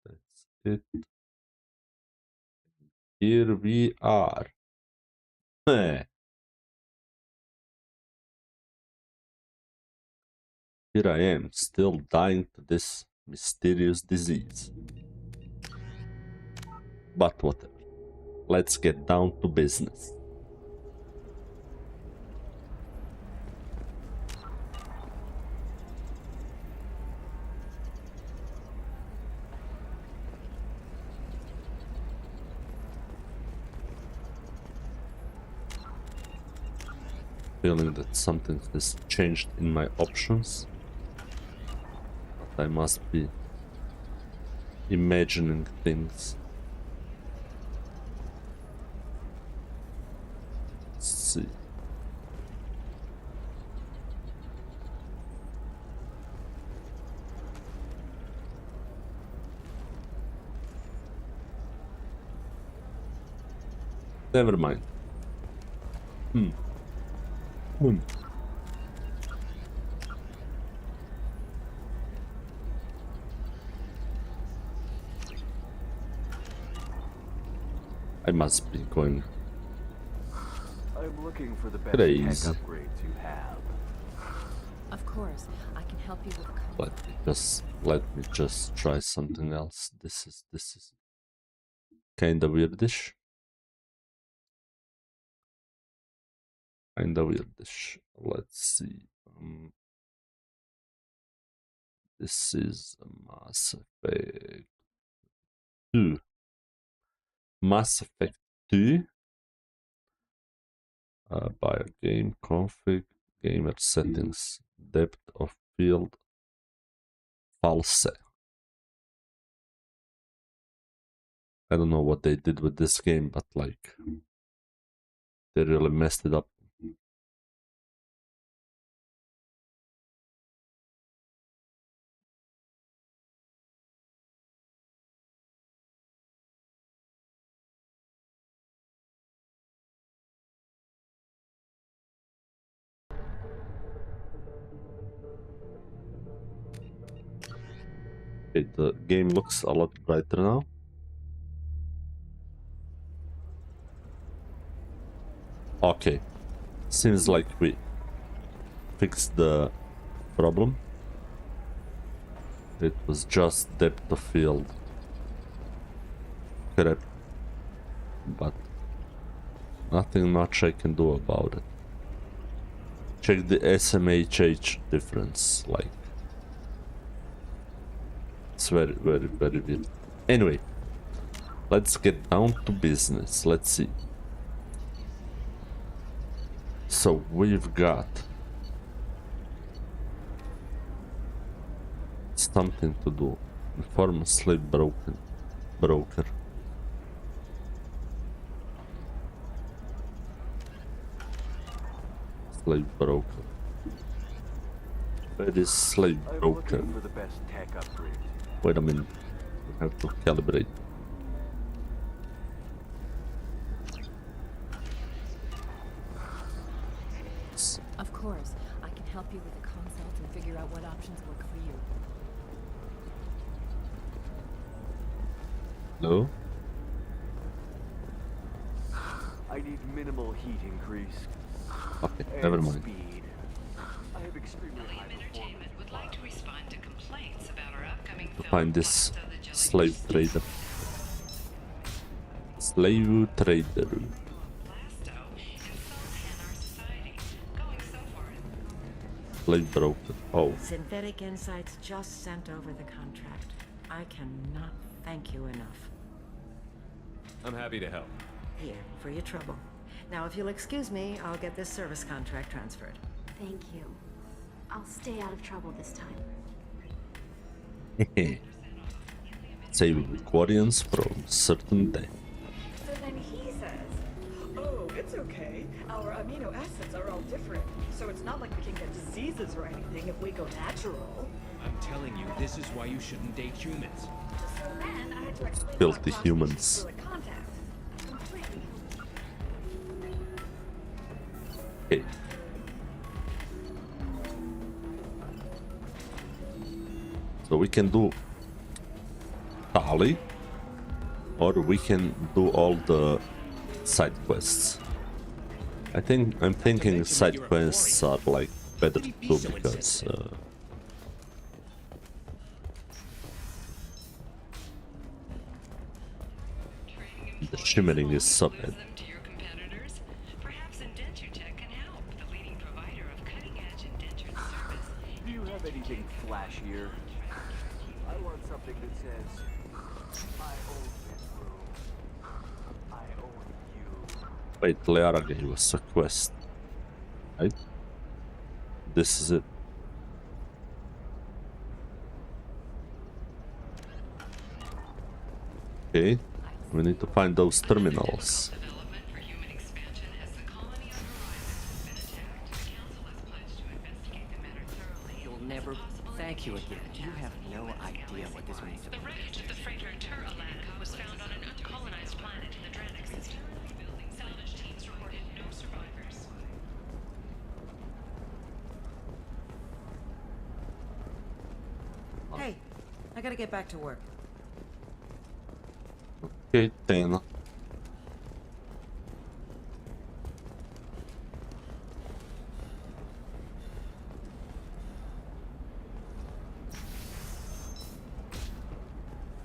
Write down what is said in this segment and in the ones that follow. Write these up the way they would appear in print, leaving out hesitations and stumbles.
That's it. Here we are. Heh. Here I am, still dying to this mysterious disease. But whatever. Let's get down to business. Feeling that something has changed in my options. But I must be imagining things. Let's see. Never mind. I must be going. I'm looking for the best Crazy. tech upgrades you have. Of course, I can help you with the Let me just try something else. This is kinda weirdish. Let's see. This is a Mass Effect 2. Mass Effect 2. Buy a game config, gamer settings, depth of field, false. I don't know what they did with this game, but like they really messed it up. Okay, the game looks a lot brighter now. Okay, seems like we fixed the problem. It was just depth of field. Correct. But nothing much I can do about it. Check the SMHH difference, like it's very weird. Anyway, let's get down to business. Let's see. So we've got something to do. Inform a slave broker. Slave broker. Where is slave I'm broker? looking for the best tech upgrades. Wait a minute. We have to calibrate. Of course, I can help you with the consult and figure out what options work for you. Hello? I need minimal heat increase. Okay, And never mind. speed. I have extremely high Entertainment would like to respond to complaints about our upcoming film. Find this Blasto the Jellyfish slave trader. Slave trader. Blasto and Sultan our society. Going so far. Slave broker. Oh, Synthetic Insights just sent over the contract. I cannot thank you enough. I'm happy to help. Here, for your trouble. Now, if you'll excuse me, I'll get this service contract transferred. Thank you. I'll stay out of trouble this time. saving Quarians from certain death. So then he says, oh, it's okay. Our amino acids are all different. So it's not like we can get diseases or anything if we go natural. I'm telling you, this is why you shouldn't date humans. So then I had to explain Filthy about humans. through a contact. Completely. Okay. So we can do stuff. Tali, or we can do all the side quests. I'm thinking side quests are like better to do because the shimmering is so bad. Them to your competitors. Perhaps Indentutech can help, the leading provider of cutting-edge indentured service. Do you have anything flashier? I want something that says, I own this room. I own you. Wait, Leara gave us a quest. Right? This is it. Okay, we need to find those terminals. Development for human expansion as the colony on Horizon has been attacked. The council has pledged to investigate the matter thoroughly. You'll never thank you again. You have no idea what this means to The me. wreckage of the freighter Tur-Alan was found on an uncolonized planet in the Draenix system. Building salvage teams reported no survivors. Hey, I gotta get back to work. Okay, then.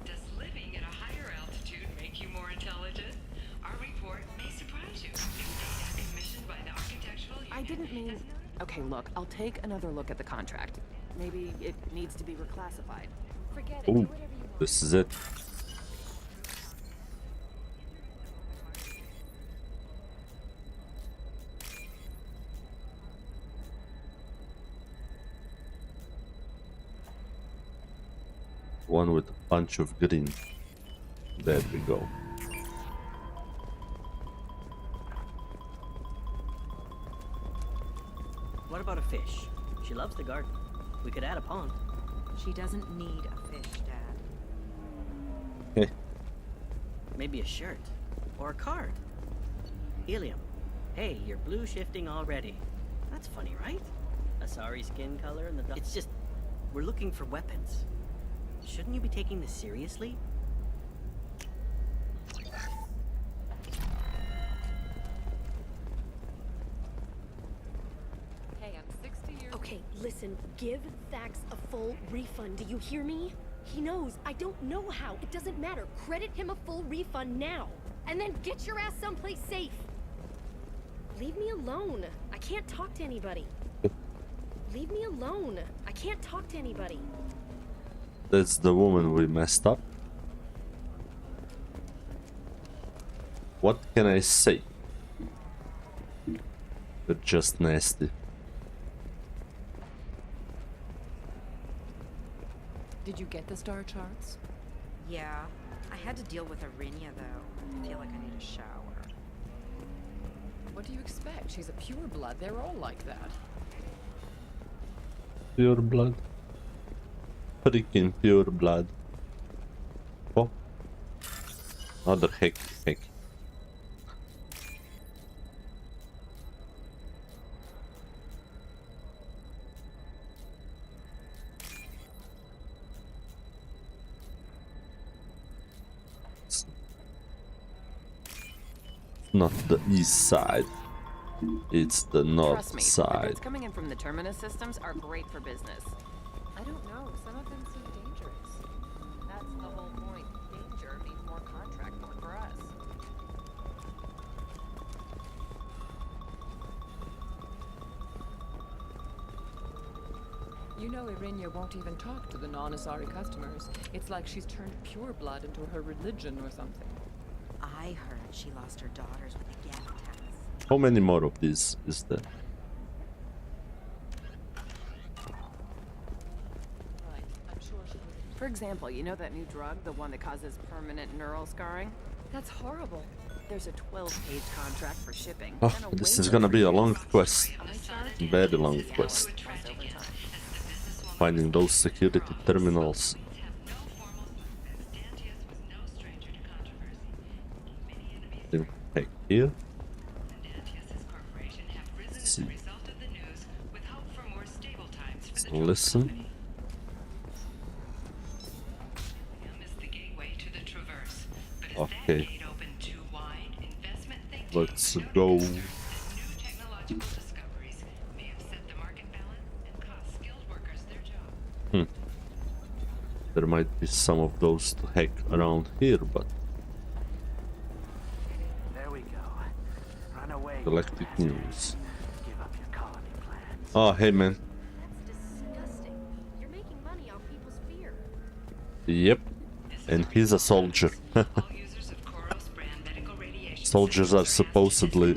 Does living at a higher altitude make you more intelligent? Our report may surprise you. New data commissioned by the architectural unit. I didn't mean... Okay, look, I'll take another look at the contract. Maybe it needs to be reclassified. Forget it. Do Oh, whatever you want. this is it. One with a bunch of green. There we go. What about a fish? She loves the garden. We could add a pond. She doesn't need a fish, Dad. Okay. Maybe a shirt. Or a card. Helium. Hey, you're blue shifting already. That's funny, right? A sorry skin color and the... It's just... We're looking for weapons. Shouldn't you be taking this seriously? Hey, I'm 60 years... Okay, listen. Give Thax a full refund. Do you hear me? He knows. I don't know how. It doesn't matter. Credit him a full refund now. And then get your ass someplace safe. Leave me alone. I can't talk to anybody. Leave me alone. I can't talk to anybody. That's the woman we messed up. What can I say? They're just nasty. Did you get the star charts? Yeah, I had to deal with Arinya though. I feel like I need a shower. What do you expect? She's a pureblood. They're all like that. Pure blood. Freaking pure blood. Oh. Another heck. It's not the east side. It's the north Trust me, the side. goods coming in from the Terminus systems are great for business. I don't know. Some of them seem dangerous. That's the whole point. Danger means more contract work for us. You know, Irinya won't even talk to the non-Asari customers. It's like she's turned pureblood into her religion or something. I heard she lost her daughters with the gamma test. How many more of these is there? Right. I'm sure she was... For example, you know that new drug, the one that causes permanent neural scarring? That's horrible. There's a 12-page contract for shipping. Oh, and a this waiver is gonna for be a use. long quest. I charge Very long quest. price over time. Finding those security terminals. Hey, here. See. Listen. Okay. Let's go. There might be some of those to hack around here, but There we go. Run away. Galactic News. Give up your colony plans. Oh, hey man. That's disgusting. You're making money off people's fear. Yep. And he's a soldier. Soldiers are supposedly...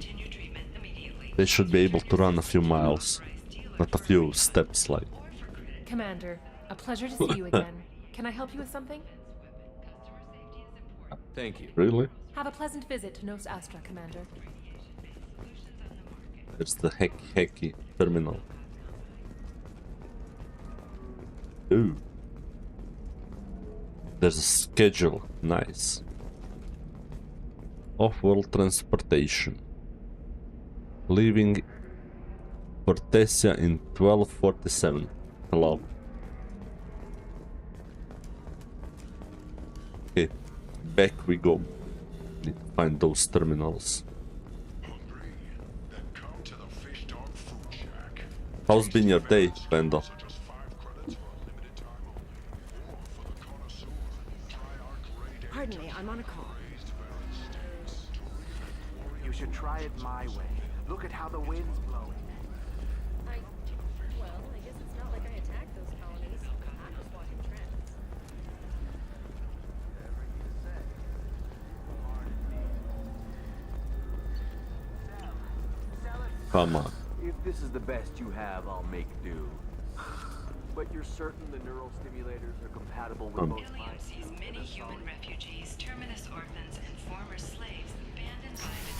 They should be able to run a few miles. Not a few steps, like. Commander, a pleasure to see you again. Can I help you with something? Thank you. Really? Have a pleasant visit to Nos Astra, Commander. There's the hacky terminal. Ooh. There's a schedule. Nice. Off-world transportation. Leaving Portesia in 1247. Hello. Okay, back we go. Need to find those terminals. How's been your day, Panda? Pardon me, I'm on a call. You should try it my way. Look at how the wind's blowing. Well, I guess it's not like I attacked those colonies. I'm just watching trends. Come on. If this is the best you have, I'll make do. But you're certain the neural stimulators are compatible with both William minds? sees many human refugees, terminus orphans, and former slaves abandoned by the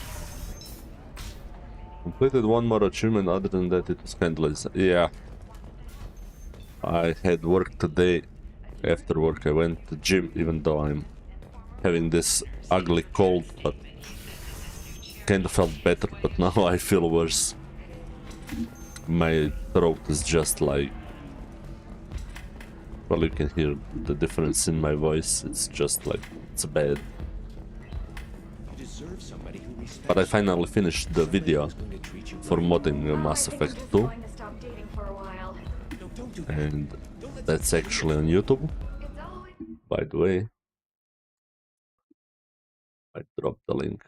Completed one more achievement, other than that it was kindless. Yeah. I had work today. After work I went to gym, even though I'm having this ugly cold, but kinda felt better, but now I feel worse. My throat is just like... Well, you can hear the difference in my voice. It's just like... it's bad. You deserve somebody who respects But I finally finished the video who's going to treat you for modding Mass Effect 2. Going to stop dating for a while. No, don't do that. And Don't let that's actually on YouTube, It's always by the way. I dropped the link.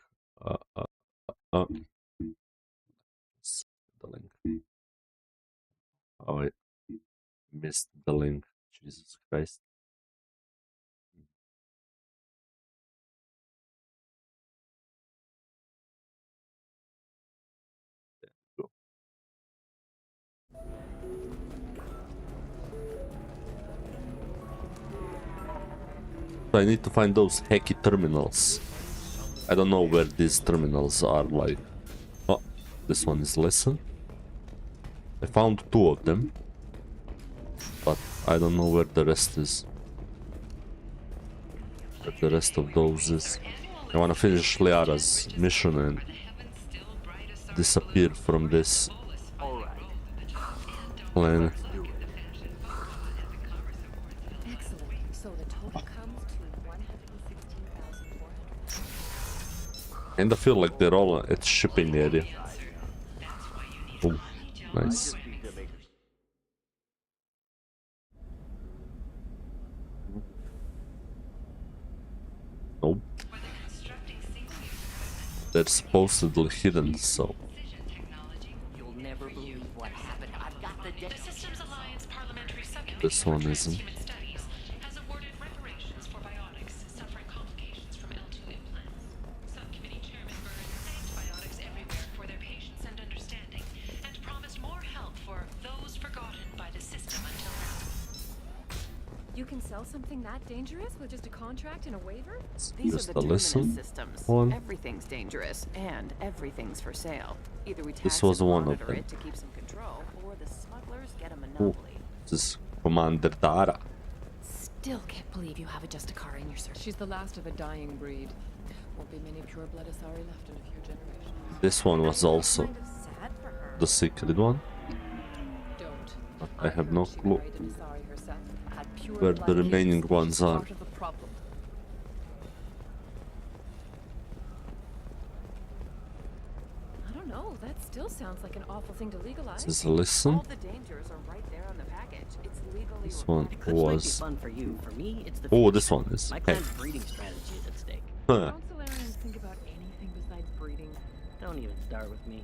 The link. Oh, I missed the link. Jesus Christ. Go. So I need to find those hacky terminals. I don't know where these terminals are, like... Oh, this one is listen. I found 2 of them. But I don't know where the rest is. Where the rest of those is. I wanna finish Liara's mission and disappear from this planet. Excellent. So the total comes to 116,400. And I feel like they're all at shipping area. Oh, nice. Nope. They're supposedly hidden, so... You'll never believe what happened. I've got the The Systems Alliance Parliamentary Subcommittee This one for isn't. Transhuman Studies has awarded reparations for biotics suffering complications from L2 implants. Subcommittee Chairman Burns thanked biotics everywhere for their patience and understanding, and promised more help for those forgotten by the system until now. You can sell something that dangerous with just a contract and a waiver? Just These are a the terminus listen systems. one. Everything's dangerous and everything's for sale. Either we This tax was and one of monitor them. it to keep some control, or the smugglers get a Oh, monopoly. this is Commander Dara. Still can't believe you have a Justicar in your service. She's the last of a dying breed. Won't be many pure-blood Asari left in a few generations. This one was also Kind of sad for her. the secret one. Don't. I have no She clue married an Asari herself, had pure where the blood remaining kids. ones She's are. part of the problem. know. That still sounds like an awful thing to legalize. This is listen. All the dangers are right there on the package. It's legally This one Eclipse might be was. fun for you. For me, it's the Oh, future. this one is. My Hey. clan's breeding strategy is at stake. Huh. Don't Solarians think about anything besides breeding? Don't even start with me.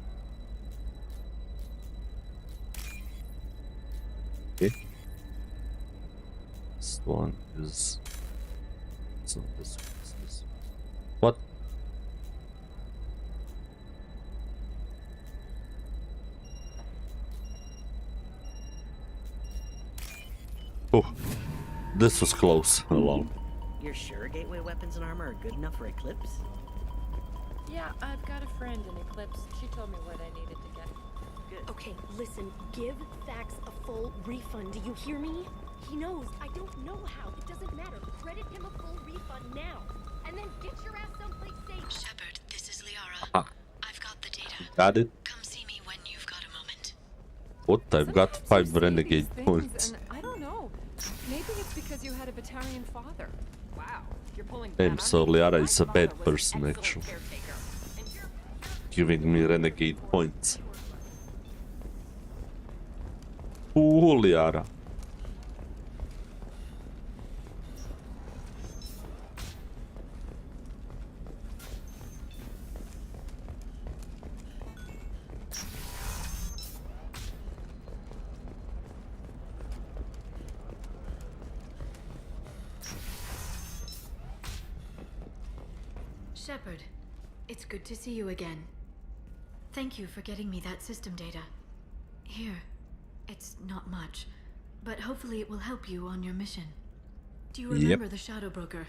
Okay. This one is. So this one is this. What? Oh, this was close. Hello. You're sure gateway weapons and armor are good enough for Eclipse? Yeah, I've got a friend in Eclipse. She told me what I needed to get. Good. Okay, listen, give Thax a full refund. Do you hear me? He knows. I don't know how. It doesn't matter. Credit him a full refund now. And then get your ass someplace safe. Shepard, this is Liara. Ah. I've got the data. Got it? Come see me when you've got a moment. What? I've got Sometimes 5 you say renegade these things, points. And I don't know. Maybe it's because you had a Batarian father. Wow, you're pulling. Damn, that so on me. Liara My is a father bad was an person, excellent actually. caretaker. And you're Giving me renegade points. Ooh, Liara. Shepard, it's good to see you again. Thank you for getting me that system data. Here, it's not much, but hopefully it will help you on your mission. Do you remember the Shadow Broker?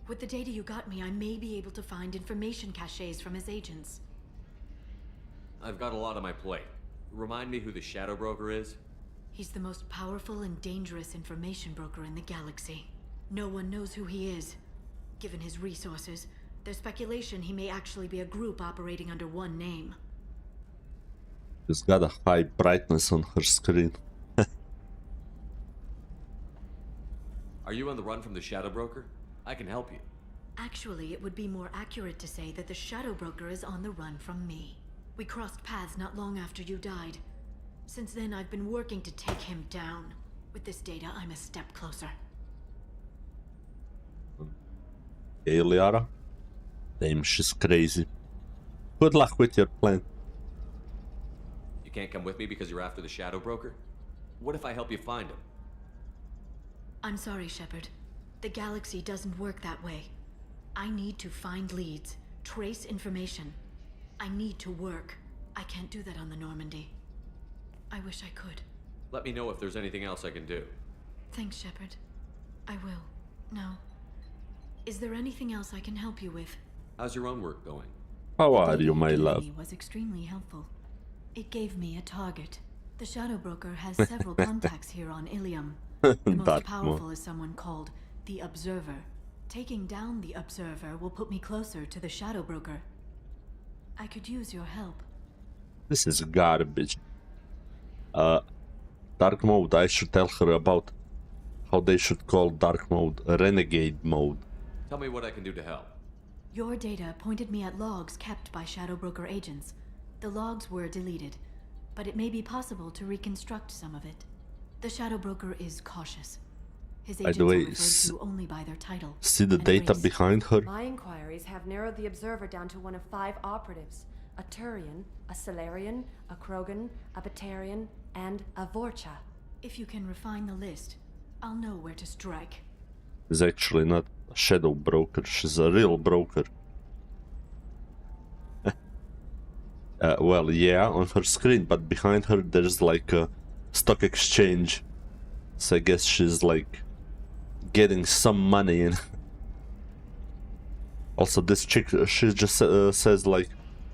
With the data you got me, I may be able to find information caches from his agents. I've got a lot on my plate. Remind me who the Shadow Broker is? He's the most powerful and dangerous information broker in the galaxy. No one knows who he is. Given his resources, there's speculation he may actually be a group operating under one name. She's got a high brightness on her screen. Are you on the run from the Shadow Broker? I can help you. Actually, it would be more accurate to say that the Shadow Broker is on the run from me. We crossed paths not long after you died. Since then, I've been working to take him down. With this data, I'm a step closer. Hey, Liara. Damn, she's crazy. Good luck with your plan. You can't come with me because you're after the Shadow Broker? What if I help you find him? I'm sorry, Shepard. The galaxy doesn't work that way. I need to find leads, trace information. I need to work. I can't do that on the Normandy. I wish I could. Let me know if there's anything else I can do. Thanks, Shepard. I will. Now, is there anything else I can help you with? How's your own work going? How The are data you, my gave love? me was extremely helpful. It gave me a target. The Shadow Broker has several contacts here on Ilium. The most That powerful one. is someone called the Observer. Taking down the Observer will put me closer to the Shadow Broker. I could use your help. This is garbage. Dark mode. I should tell her about how they should call dark mode renegade mode. Tell me what I can do to help. Your data pointed me at logs kept by Shadow Broker agents. The logs were deleted, but it may be possible to reconstruct some of it. The Shadow Broker is cautious. His By agents the are way, referred to only by their title. see the and data race. behind her? My inquiries have narrowed the Observer down to one of 5 operatives. A Turian, a Solarian, a Krogan, a Batarian, and a Vorcha. If you can refine the list, I'll know where to strike. She's actually not a shadow broker, she's a real broker. Well, yeah, on her screen, but behind her there's like a stock exchange. So I guess she's like getting some money in. Also, this chick, she just says like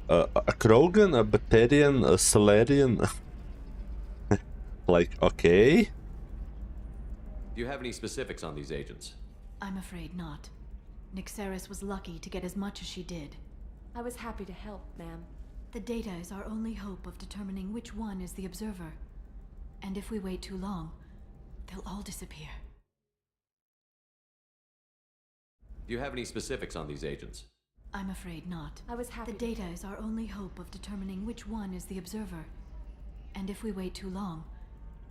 a Krogan, a Batarian, a Solarian. Like, okay. Do you have any specifics on these agents? I'm afraid not. Nyxeris was lucky to get as much as she did. I was happy to help, ma'am. The data is our only hope of determining which one is the Observer. And if we wait too long, they'll all disappear. Do you have any specifics on these agents? I'm afraid not. I was happy The to data hear. is our only hope of determining which one is the observer. And if we wait too long,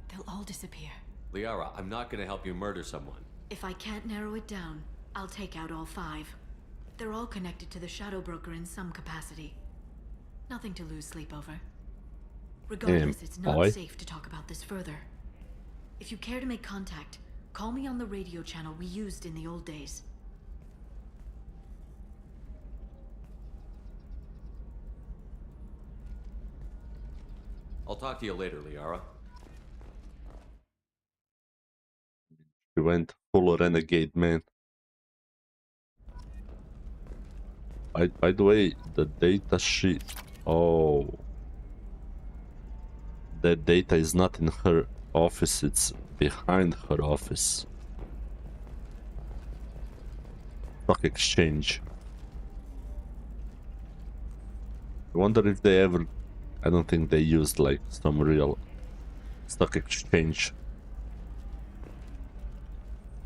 they'll all disappear. Liara, I'm not gonna help you murder someone. If I can't narrow it down, I'll take out all 5. They're all connected to the Shadow Broker in some capacity. Nothing to lose sleep over. Regardless, it's not boy. safe to talk about this further. If you care to make contact, call me on the radio channel we used in the old days. I'll talk to you later, Liara. She went full renegade, man. By the way, the data sheet. Oh. The data is not in her office, it's behind her office. Stock exchange. I wonder if they ever... I don't think they used like some real stock exchange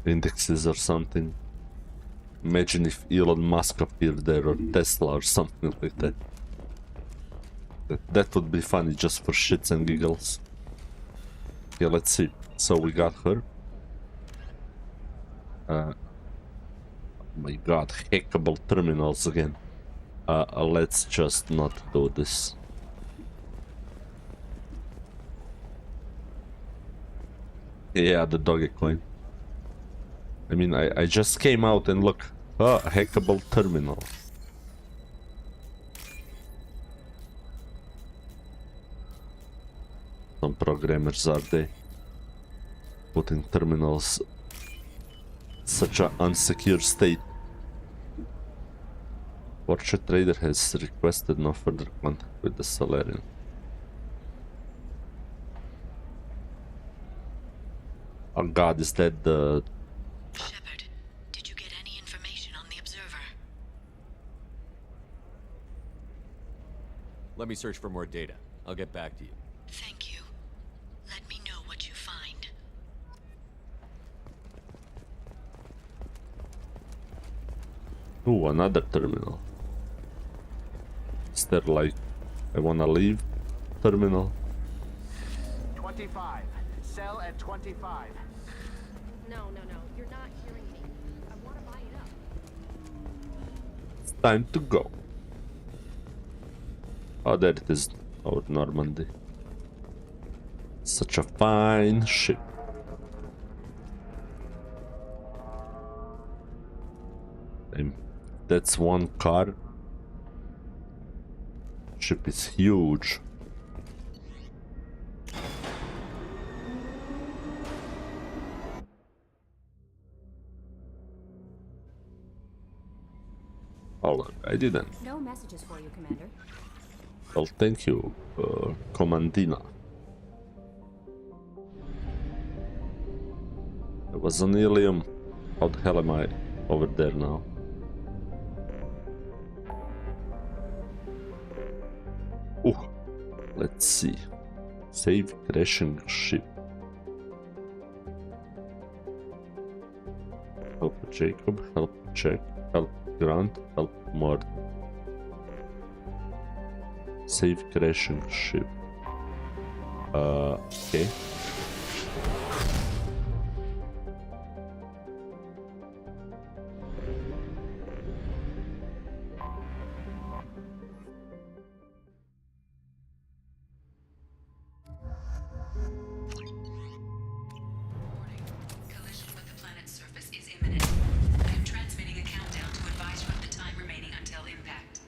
indexes or something. Imagine if Elon Musk appeared there or Tesla or something like that. That would be funny just for shits and giggles. Okay, let's see. So we got her. Oh my god, hackable terminals again. Let's just not do this. Yeah, the doggy coin. I mean, I just came out and look. Oh, a hackable terminal. Some programmers are they putting terminals such an unsecure state. Fortune Trader has requested no further contact with the Solarian. Oh god, is that the... Shepard, did you get any information on the observer? Let me search for more data. I'll get back to you. Thank you. Let me know what you find. Ooh, another terminal. Is there like... I wanna leave terminal? 25. Sell at 25. No, you're not hearing me. I want to buy it up. It's time to go. Oh, there it is. Our Normandy. Such a fine ship. That's one car. Ship is huge. Oh, I didn't. No messages for you, Commander. Well, thank you, Commandina. It was an helium. How the hell am I over there now? Ooh, let's see. Save crashing ship. Help Jacob, help Jack, help Grant, help Mord. Save crashing ship. Okay. Collision with the planet's surface is imminent. I am transmitting a countdown to advise you of the time remaining until impact.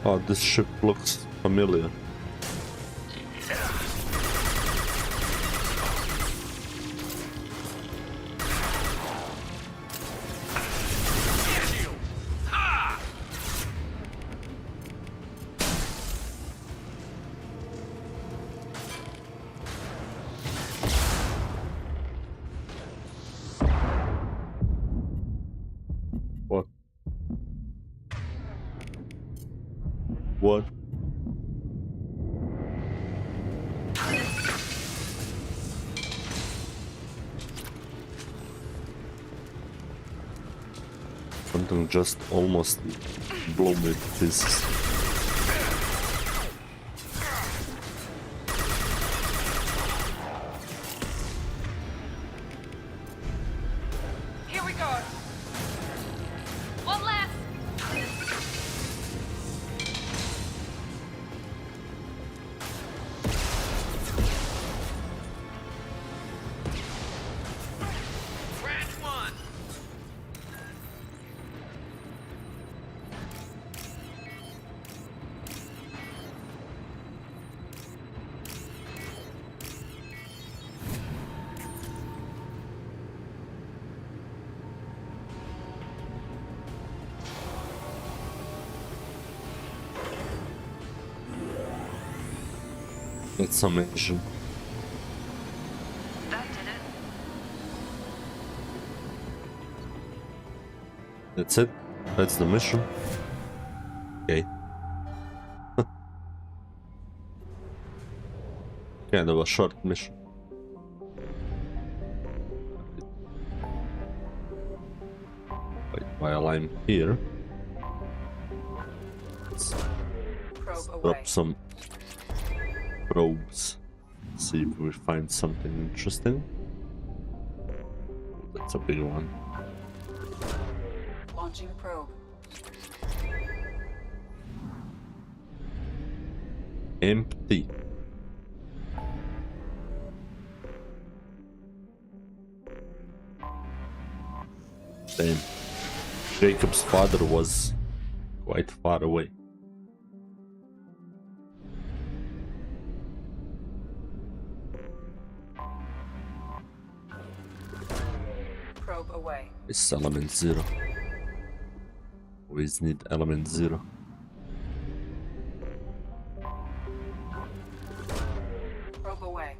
Oh, this ship looks familiar. What? What? Something just almost blew me to pieces. Here we go. One last. Round one. That's some mission. That did it. That's it. That's the mission. Okay. Kind of a short mission. Wait, while I'm here, let's drop some probes. See if we find something interesting. That's a big one. Launching probe. Empty. Damn. Jacob's father was quite far away. Probe away. It's element 0. Always need element 0. Probe away.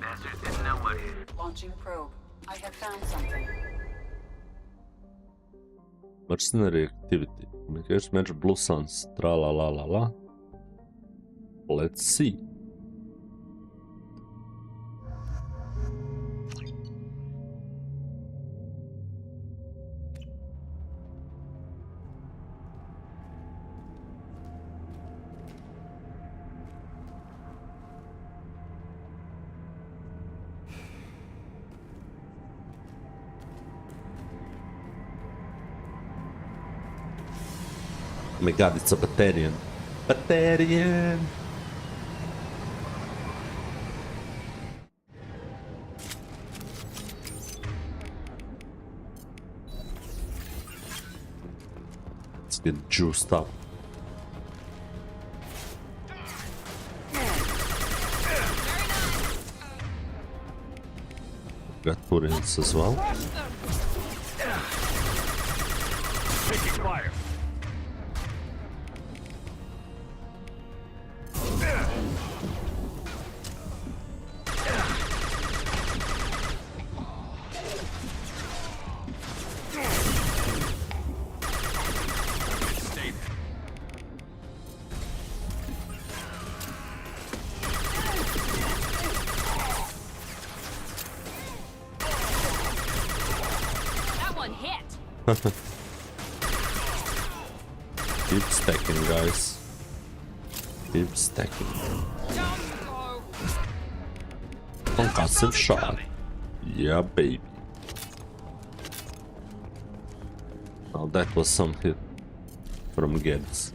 Bastards didn't know what hit. Launching probe. I have found something. Mercenary activity. Communication match Blue Suns. Tra la la la la. Let's see. Oh my god, it's a Batarian. Batarian! Let's get juiced up. Got Turians as well. Taking fire. That one hit. Keep stacking, guys. Keep stacking. Concussive shot. Yeah, baby. Oh, that was some hit from Garrus.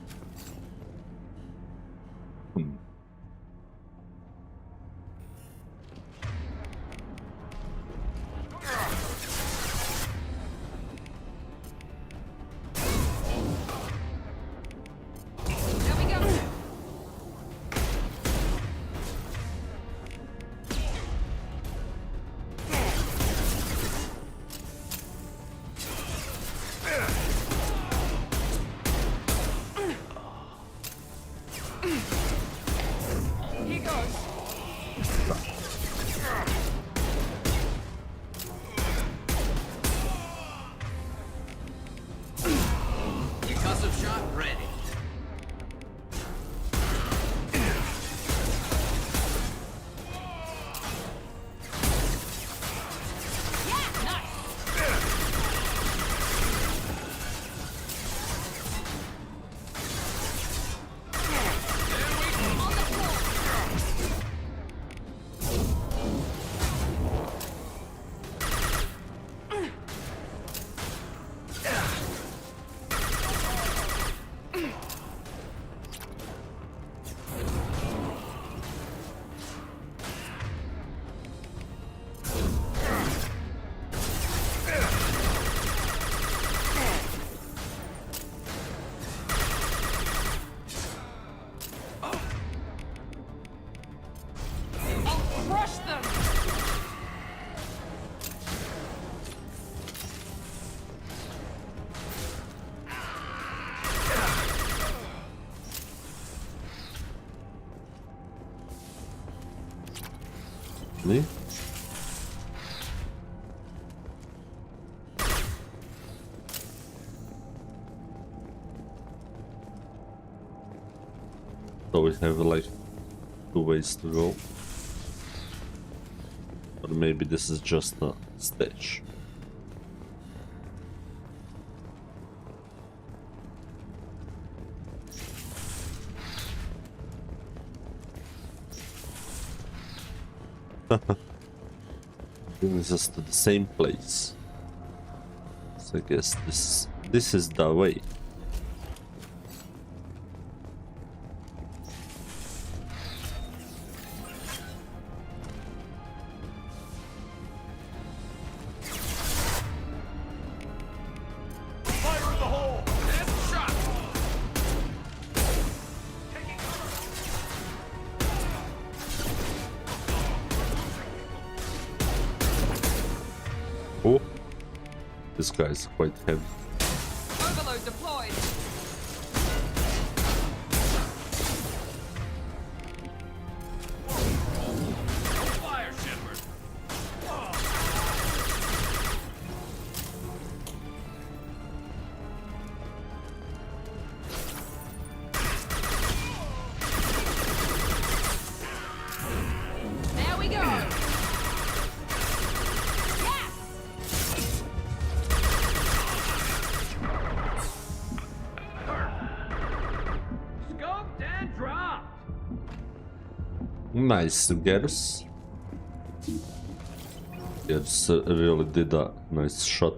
Probably. So we have like 2 ways to go. Or maybe this is just a stage. Brings us to the same place. So I guess this is the way. Oh, this guy is quite heavy. Overload deployed. Fire, Shepard! There we go. Scoped and dropped! Nice, Garrus. Garrus really did a nice shot.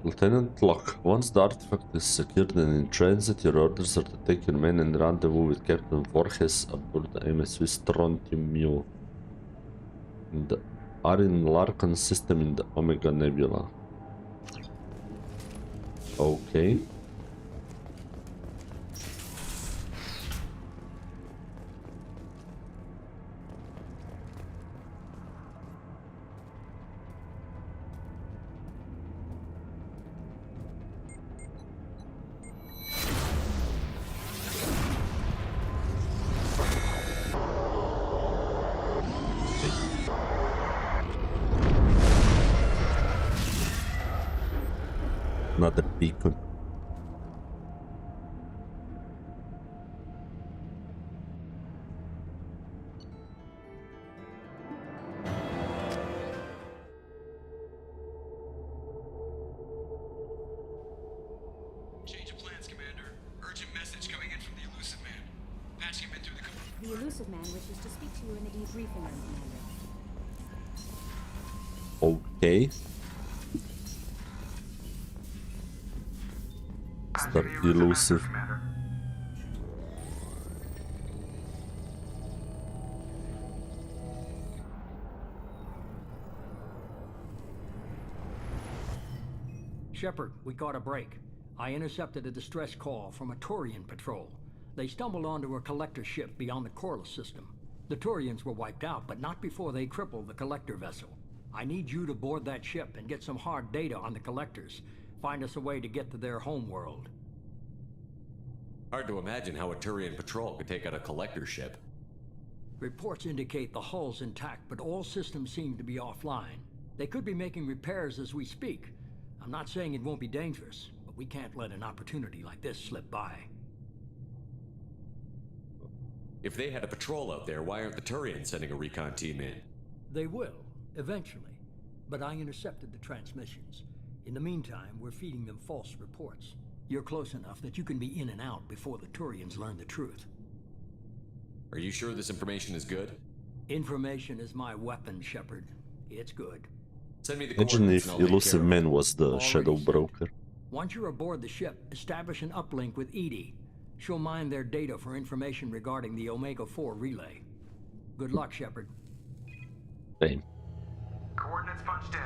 Lieutenant Locke, once the artifact is secured and in transit, your orders are to take your men and rendezvous with Captain Voorhees aboard the ME2 Strontium in the Arin Larkin system in the Omega Nebula. Okay. Another beacon. Change of plans, Commander. Urgent message coming in from the Elusive Man. Patching him in through the... The Elusive Man wishes to speak to you in the debriefing room, Commander. Okay. Start elusive. Shepard, we got a break. I intercepted a distress call from a Turian patrol. They stumbled onto a collector ship beyond the Corliss system. The Turians were wiped out, but not before they crippled the collector vessel. I need you to board that ship and get some hard data on the collectors. Find us a way to get to their homeworld. Hard to imagine how a Turian patrol could take out a collector ship. Reports indicate the hull's intact, but all systems seem to be offline. They could be making repairs as we speak. I'm not saying it won't be dangerous, but we can't let an opportunity like this slip by. If they had a patrol out there, why aren't the Turians sending a recon team in? They will, eventually. But I intercepted the transmissions. In the meantime, we're feeding them false reports. You're close enough that you can be in and out before the Turians learn the truth. Are you sure this information is good? Information is my weapon, Shepard. It's good. Send me the Imagine coordinates if and I'll take Elusive care of it. Man was the Already shadow sent. broker. Once you're aboard the ship, establish an uplink with Edie. She'll mine their data for information regarding the Omega-4 relay. Good luck, Shepard. Same. Coordinates punched in.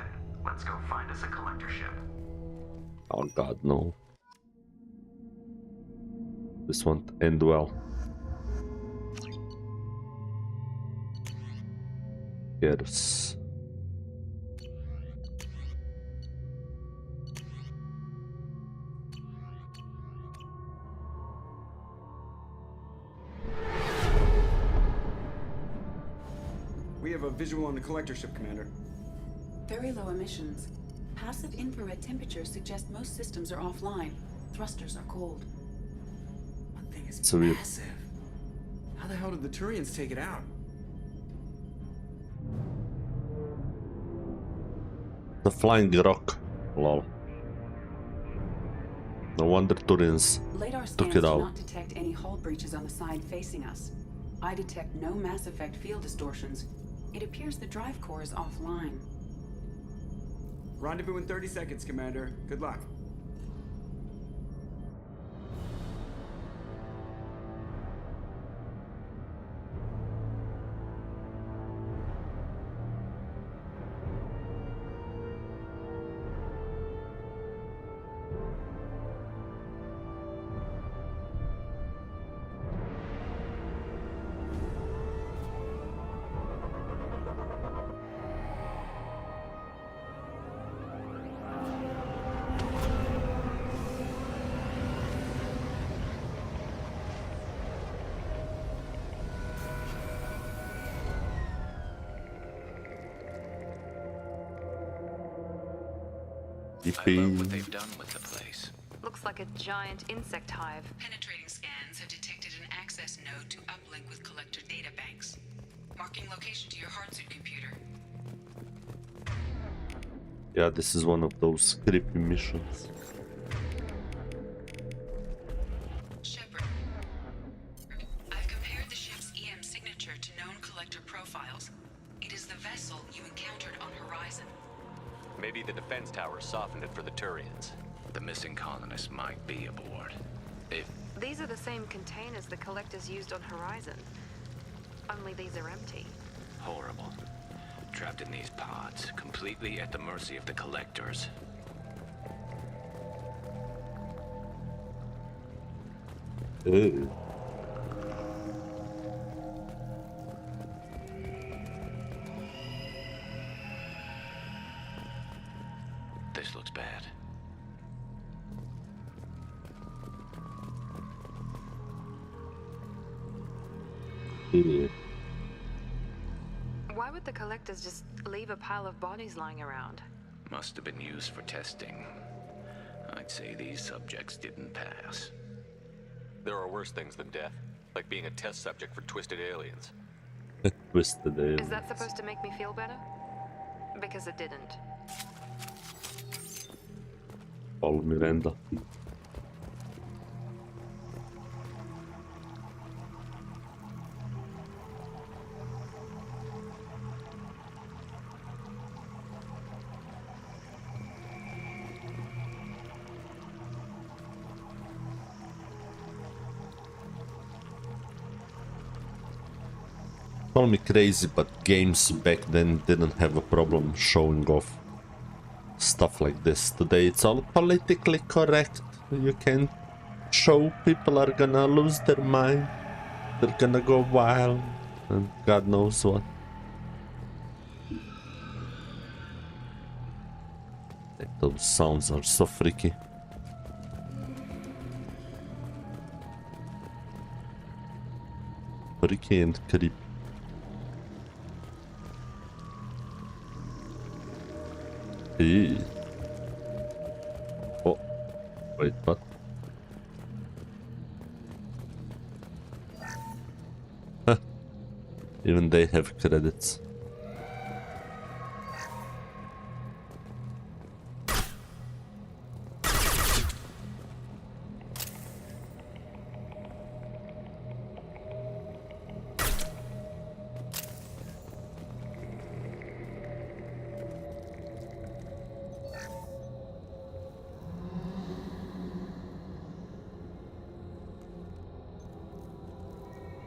Let's go find us a collector ship. Oh god, no. This won't end well. Garrus. We have a visual on the collector ship, Commander. Very low emissions. Passive infrared temperatures suggest most systems are offline. Thrusters are cold. That thing is So weird. massive. How the hell did the Turians take it out? The flying rock. Lol. No wonder Turians Radar took scans it do out. not detect any hull breaches on the side facing us. I detect no mass effect field distortions. It appears the drive core is offline. Rendezvous in 30 seconds, Commander. Good luck. I love what they've done with the place. Looks like a giant insect hive. Penetrating scans have detected an access node to uplink with collector data banks. Marking location to your hardsuit computer. Yeah, this is one of those creepy missions. Shepard, I've compared the ship's EM signature to known collector profiles. It is the vessel you encountered on Horizon. Maybe the defense tower softened it for the Turians. The missing colonists might be aboard. If These are the same containers the collectors used on Horizon. Only these are empty. horrible. Trapped in these pods, completely at the mercy of the collectors. Ew. This looks bad. Ew. Why would the collectors just leave a pile of bodies lying around? Must have been used for testing. I'd say these subjects didn't pass. There are worse things than death, like being a test subject for twisted aliens. Twisted Is aliens. that supposed to make me feel better? Because it didn't. Follow Miranda. Call me crazy, but games back then didn't have a problem showing off stuff like this. Today it's all politically correct. You can't show, people are gonna lose their mind. They're gonna go wild and God knows what. Those sounds are so freaky. Freaky and creepy. Eee. Oh, wait, what? Huh. Even they have credits.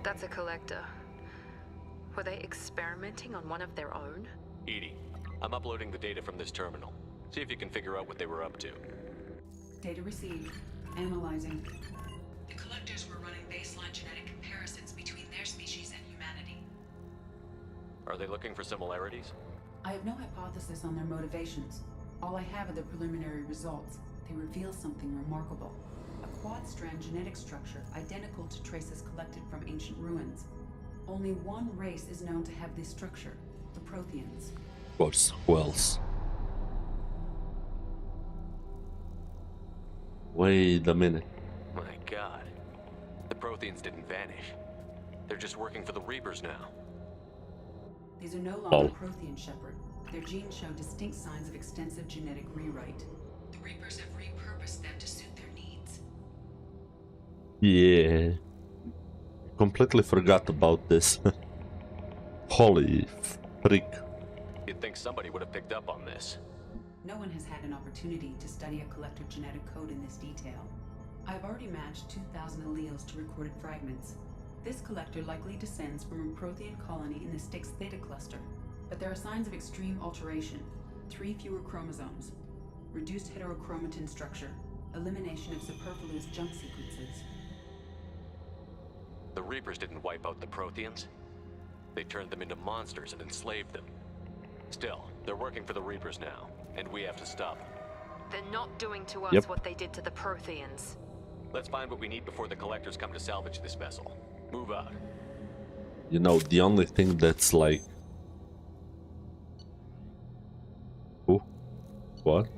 That's a collector. Were they experimenting on one of their own? Edie, I'm uploading the data from this terminal. See if you can figure out what they were up to. Data received. Analyzing. The collectors were running baseline genetic comparisons between their species and humanity. Are they looking for similarities? I have no hypothesis on their motivations. All I have are the preliminary results. They reveal something remarkable. A quad-strand genetic structure identical to traces collected from ancient ruins. Only one race is known to have this structure, the Protheans. Of course, who else? Wait a minute. My god. The Protheans didn't vanish. They're just working for the Reapers now. These are no longer Prothean, Shepard. Their genes show distinct signs of extensive genetic rewrite. The Reapers have repurposed them to suit their needs. Yeah. Completely forgot about this. Holy freak. You'd think somebody would have picked up on this. No one has had an opportunity to study a collector genetic code in this detail. I've already matched 2,000 alleles to recorded fragments. This collector likely descends from a Prothean colony in the Styx Theta cluster, but there are signs of extreme alteration. 3 fewer chromosomes, reduced heterochromatin structure, elimination of superfluous junk sequences. The Reapers didn't wipe out the Protheans. They turned them into monsters and enslaved them. Still, they're working for the Reapers now, and we have to stop them. They're not doing to us what they did to the Protheans. Let's find what we need before the Collectors come to salvage this vessel. Move out. You know, the only thing that's like... Oh, what?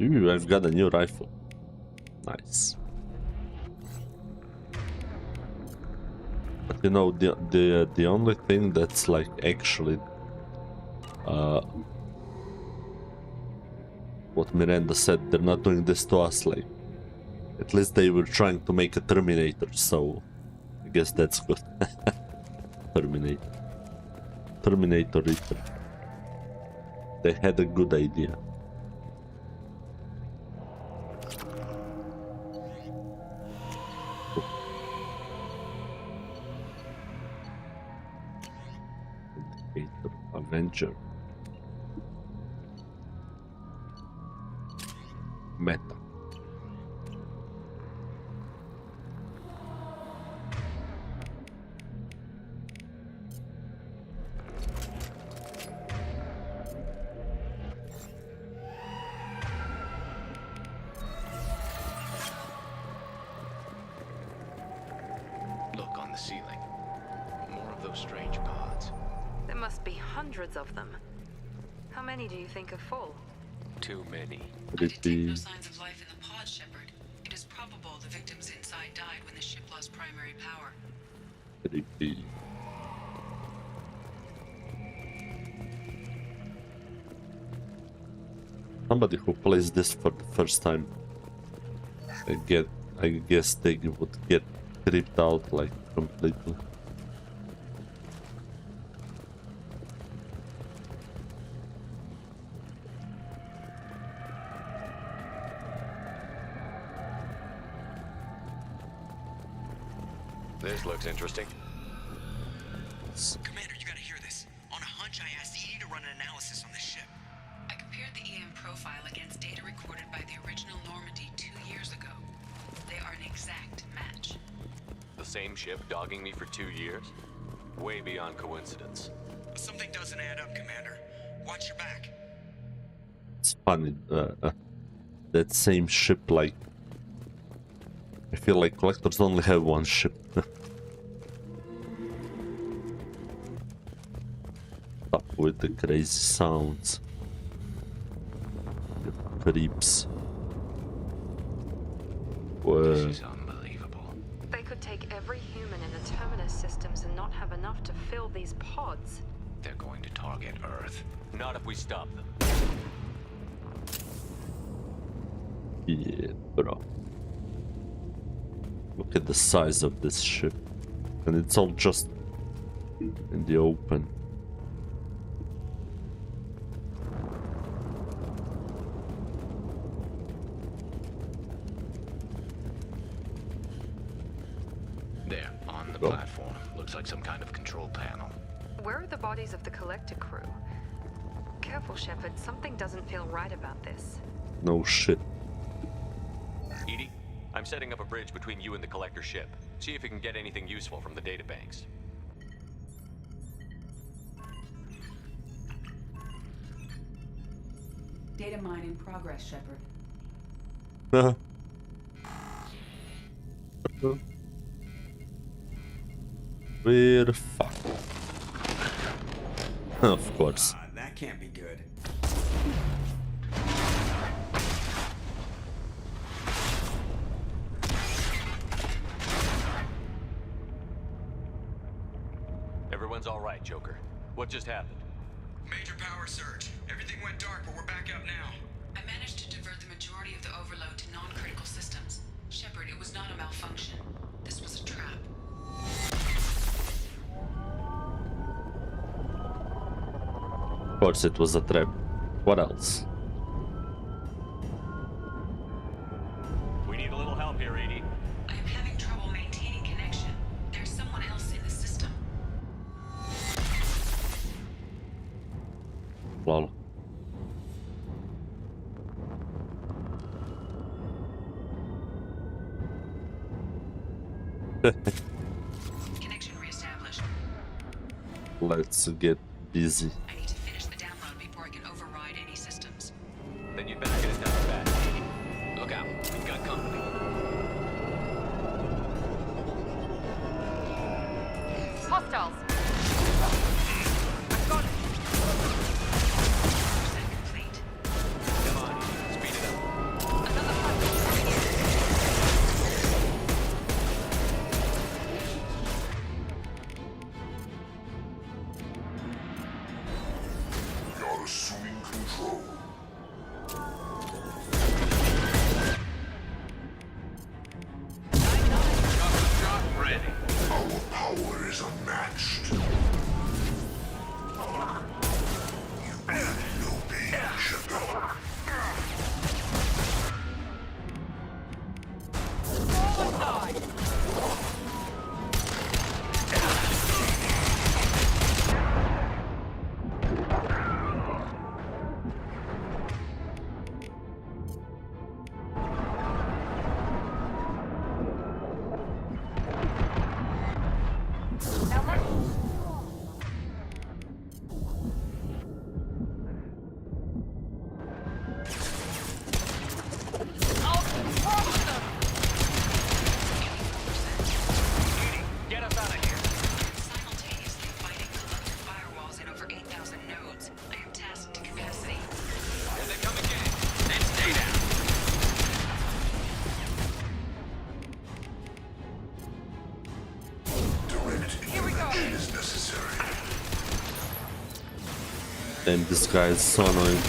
Ooh, I've got a new rifle. Nice. But you know, the only thing that's like actually what Miranda said, they're not doing this to us, like at least they were trying to make a Terminator, so I guess that's good. Terminator Reaper. They had a good idea. Avenger. Meta. Look on the ceiling. More of those strange pods. There must be hundreds of them. How many do you think are full? Too many. Could it be... No signs of life in the pod, Shepard. It is probable the victims inside died when the ship lost primary power. Could it be... Somebody who plays this for the first time, I guess they would get tripped out like completely. This looks interesting. Commander, you gotta hear this. On a hunch, I asked EDI to run an analysis on this ship. I compared the EM profile against data recorded by the original Normandy 2 years ago. They are an exact match. The same ship dogging me for 2 years? Way beyond coincidence. Something doesn't add up, Commander. Watch your back. It's funny, that same ship, like, I feel like collectors only have one ship. Stop with the crazy sounds. The creeps. Whoa. This is unbelievable. They could take every human in the Terminus systems and not have enough to fill these pods. They're going to target Earth. Not if we stop them. Yeah, bro. Look at the size of this ship. And it's all just in the open. There, on the platform. Looks like some kind of control panel. Where are the bodies of the Collector crew? Careful, Shepard. Something doesn't feel right about this. No shit. EDI, I'm setting up a bridge between you and the Collector ship. See if you can get anything useful from the databanks. Data mine in progress, Shepard. We're fucked. Of course. That can't be good. Everyone's all right, Joker. What just happened? Major power surge. Everything went dark, but we're back up now. I managed to divert the majority of the overload to non-critical systems. Shepard, it was not a malfunction. This was a trap. Of course it was a trap. What else? We need a little help here, Edie. I am having trouble maintaining connection. There's someone else in the system. Lol. Connection reestablished. Let's get busy. I need to finish the download before I can override any systems. Then you'd better get it done fast, Edie. Look out, we've got company. Hostiles! Come on, Edie, speed it up. You're assuming control. Ready. Our power is unmatched. You will no pain, Shepard. Get us out of here. Simultaneously fighting collective firewalls in over 8,000 nodes. I am tasked to capacity. Here they come again. Then stay down. Direct intervention is necessary. Damn, this guy is so annoying.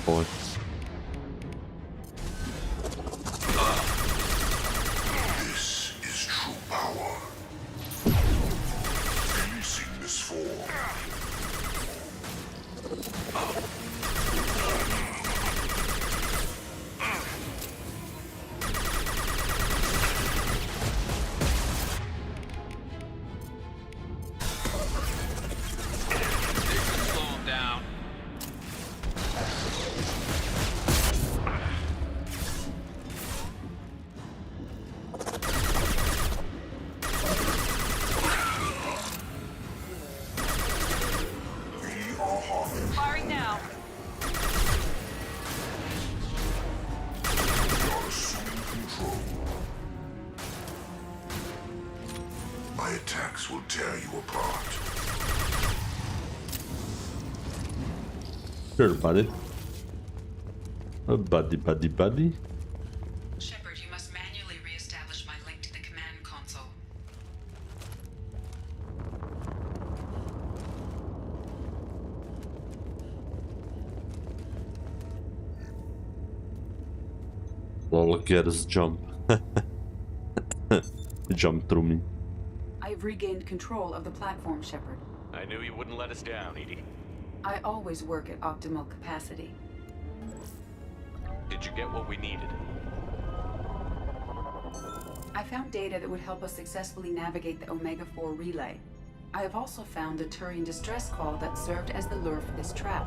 Boy. This is true power. Releasing this form. Slow him down. Firing now. You're assuming control. My attacks will tear you apart. Sure, buddy. Buddy. Shepard, you must manually reestablish my link to the command console. Lol, Garrus jump. Jump through me. I've regained control of the platform, Shepard. I knew you wouldn't let us down, Edie. I always work at optimal capacity. Did you get what we needed? I found data that would help us successfully navigate the Omega-4 relay. I have also found a Turian distress call that served as the lure for this trap.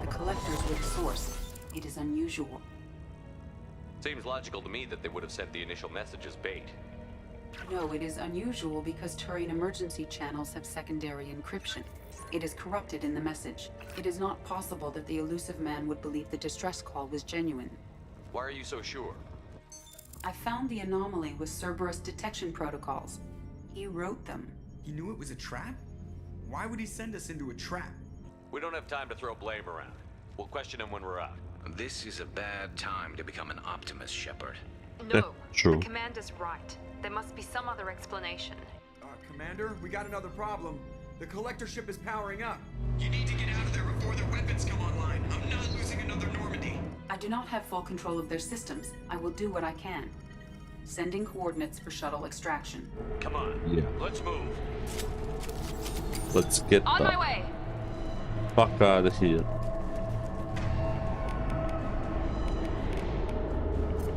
The collectors were the source. It is unusual. Seems logical to me that they would have sent the initial message as bait. No, it is unusual because Turian emergency channels have secondary encryption. It is corrupted in the message. It is not possible that the elusive man would believe the distress call was genuine. Why are you so sure? I found the anomaly with Cerberus detection protocols. He wrote them. He knew it was a trap? Why would he send us into a trap? We don't have time to throw blame around. We'll question him when we're out. This is a bad time to become an optimist, Shepard. No, true. the commander's right. There must be some other explanation. Commander, we got another problem. The collector ship is powering up. You need to get out of there before their weapons come online. I'm not losing another Normandy. I do not have full control of their systems. I will do what I can. Sending coordinates for shuttle extraction. Come on. Yeah. Let's move. Let's get On the my way. fuck out of here.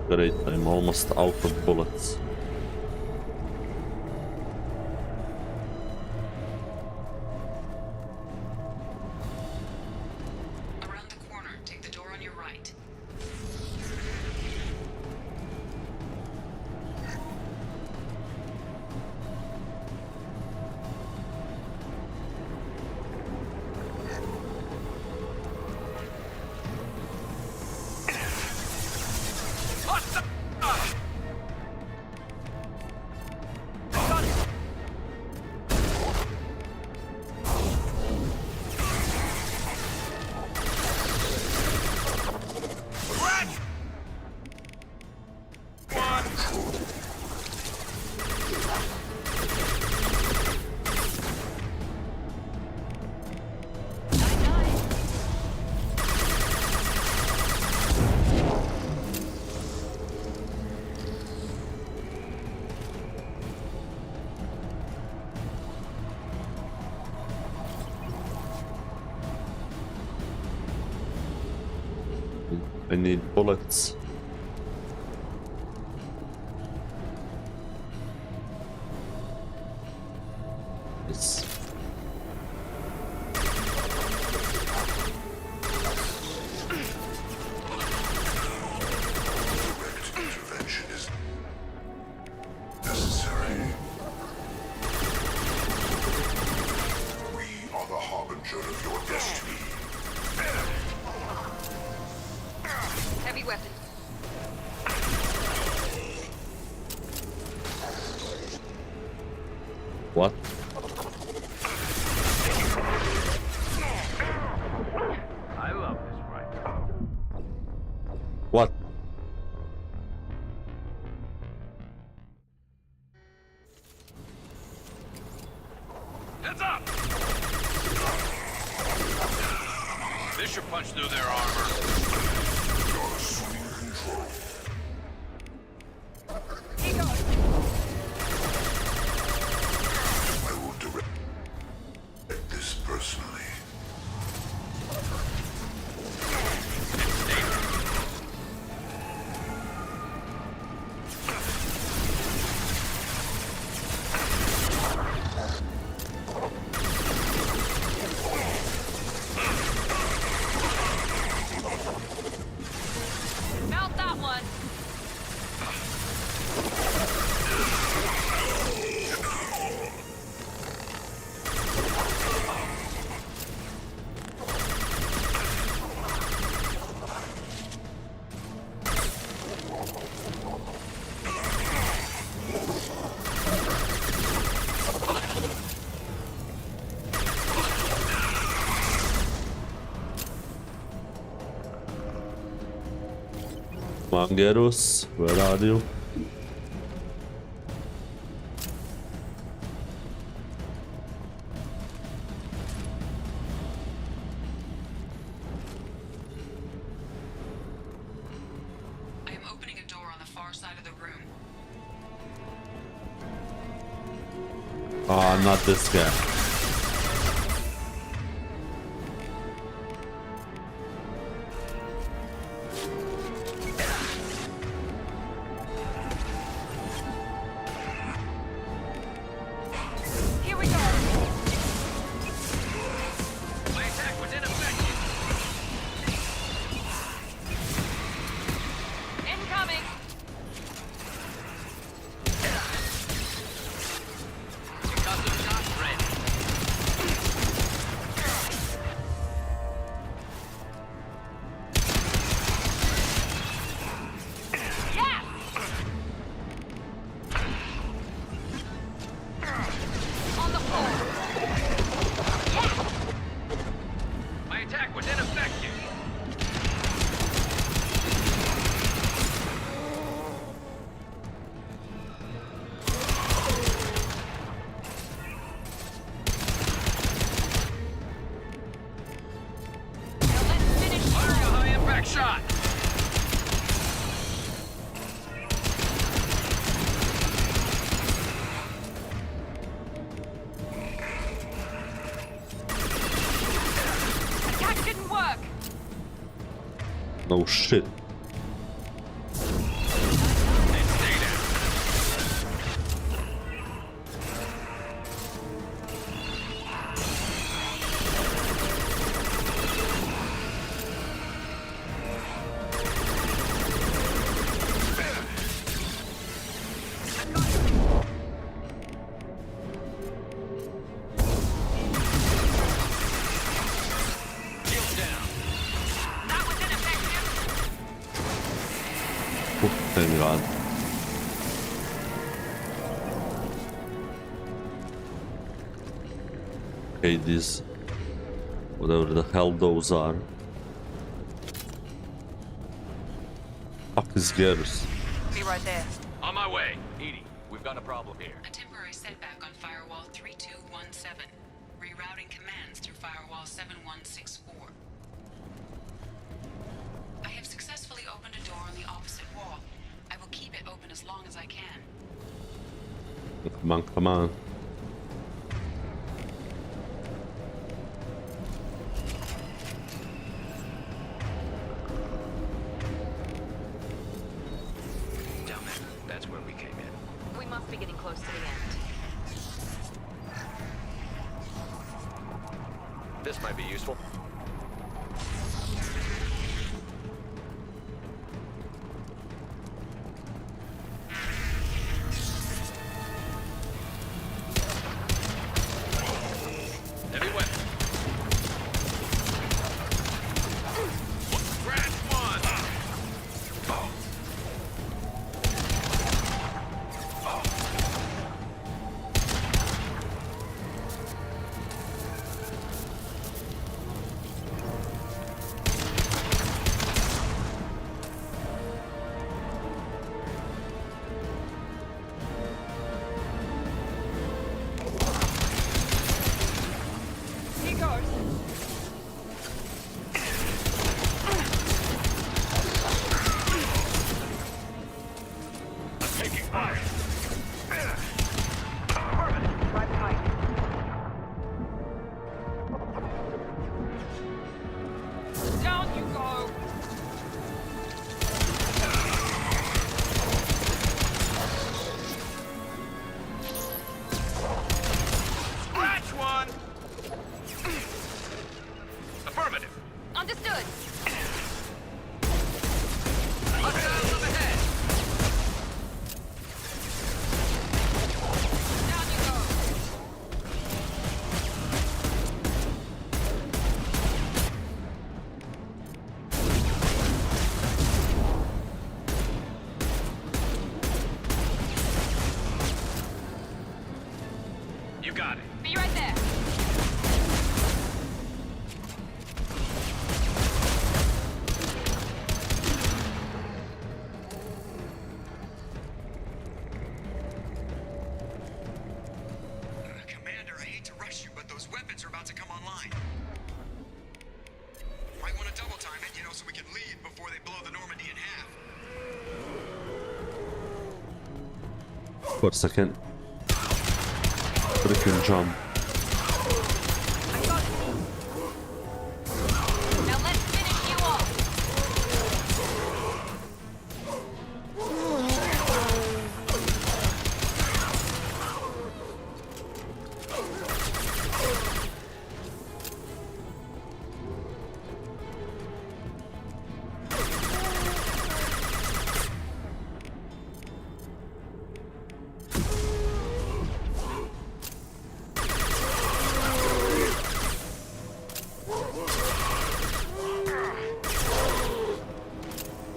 Great, I'm almost out of bullets. Around the corner, take the door on your right. I need bullets. Yes. Direct intervention is necessary. We are the harbinger of your destiny. Heavy weapon. What? I love this rifle. What? Heads up! This should punch through their armor. You're assuming control. I will direct this personally. Mount that one. Come on, Garrus, where are you? I am opening a door on the far side of the room. Ah, not this guy. Here we go. Attack was ineffective. Incoming. No shit. Thank God. Okay, these... whatever the hell those are. Fuck is Garrus? Be right there. On my way. Edie, we've got a problem here. A temporary setback on firewall 3217. Rerouting commands through firewall 7164. I have successfully opened a door on the opposite wall. I will keep it open as long as I can. Come on, come on. Down there. That's where we came in. We must be getting close to the end. This might be useful. Heavy weapon. Scratch one. He goes. Taking fire. Right behind you. Down you go. Scratch one. Affirmative. Understood. Missiles up ahead. Down you go. You got it. Be right there. Commander, I hate to rush you, but those weapons are about to come online. Might want to double time it, you know, so we can leave before they blow the Normandy in half. For a second. Freaking jump. Now let's finish you off.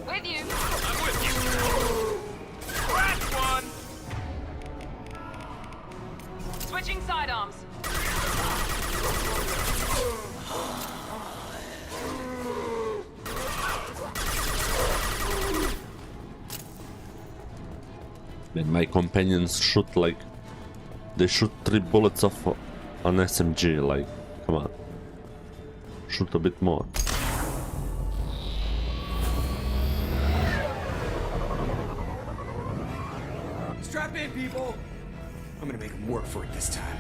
With you. I'm with you. Scratch one. Switching sidearms. Man, my companions shoot like... they shoot 3 bullets off an SMG, like... come on. Shoot a bit more. Strap in, people! I'm gonna make them work for it this time.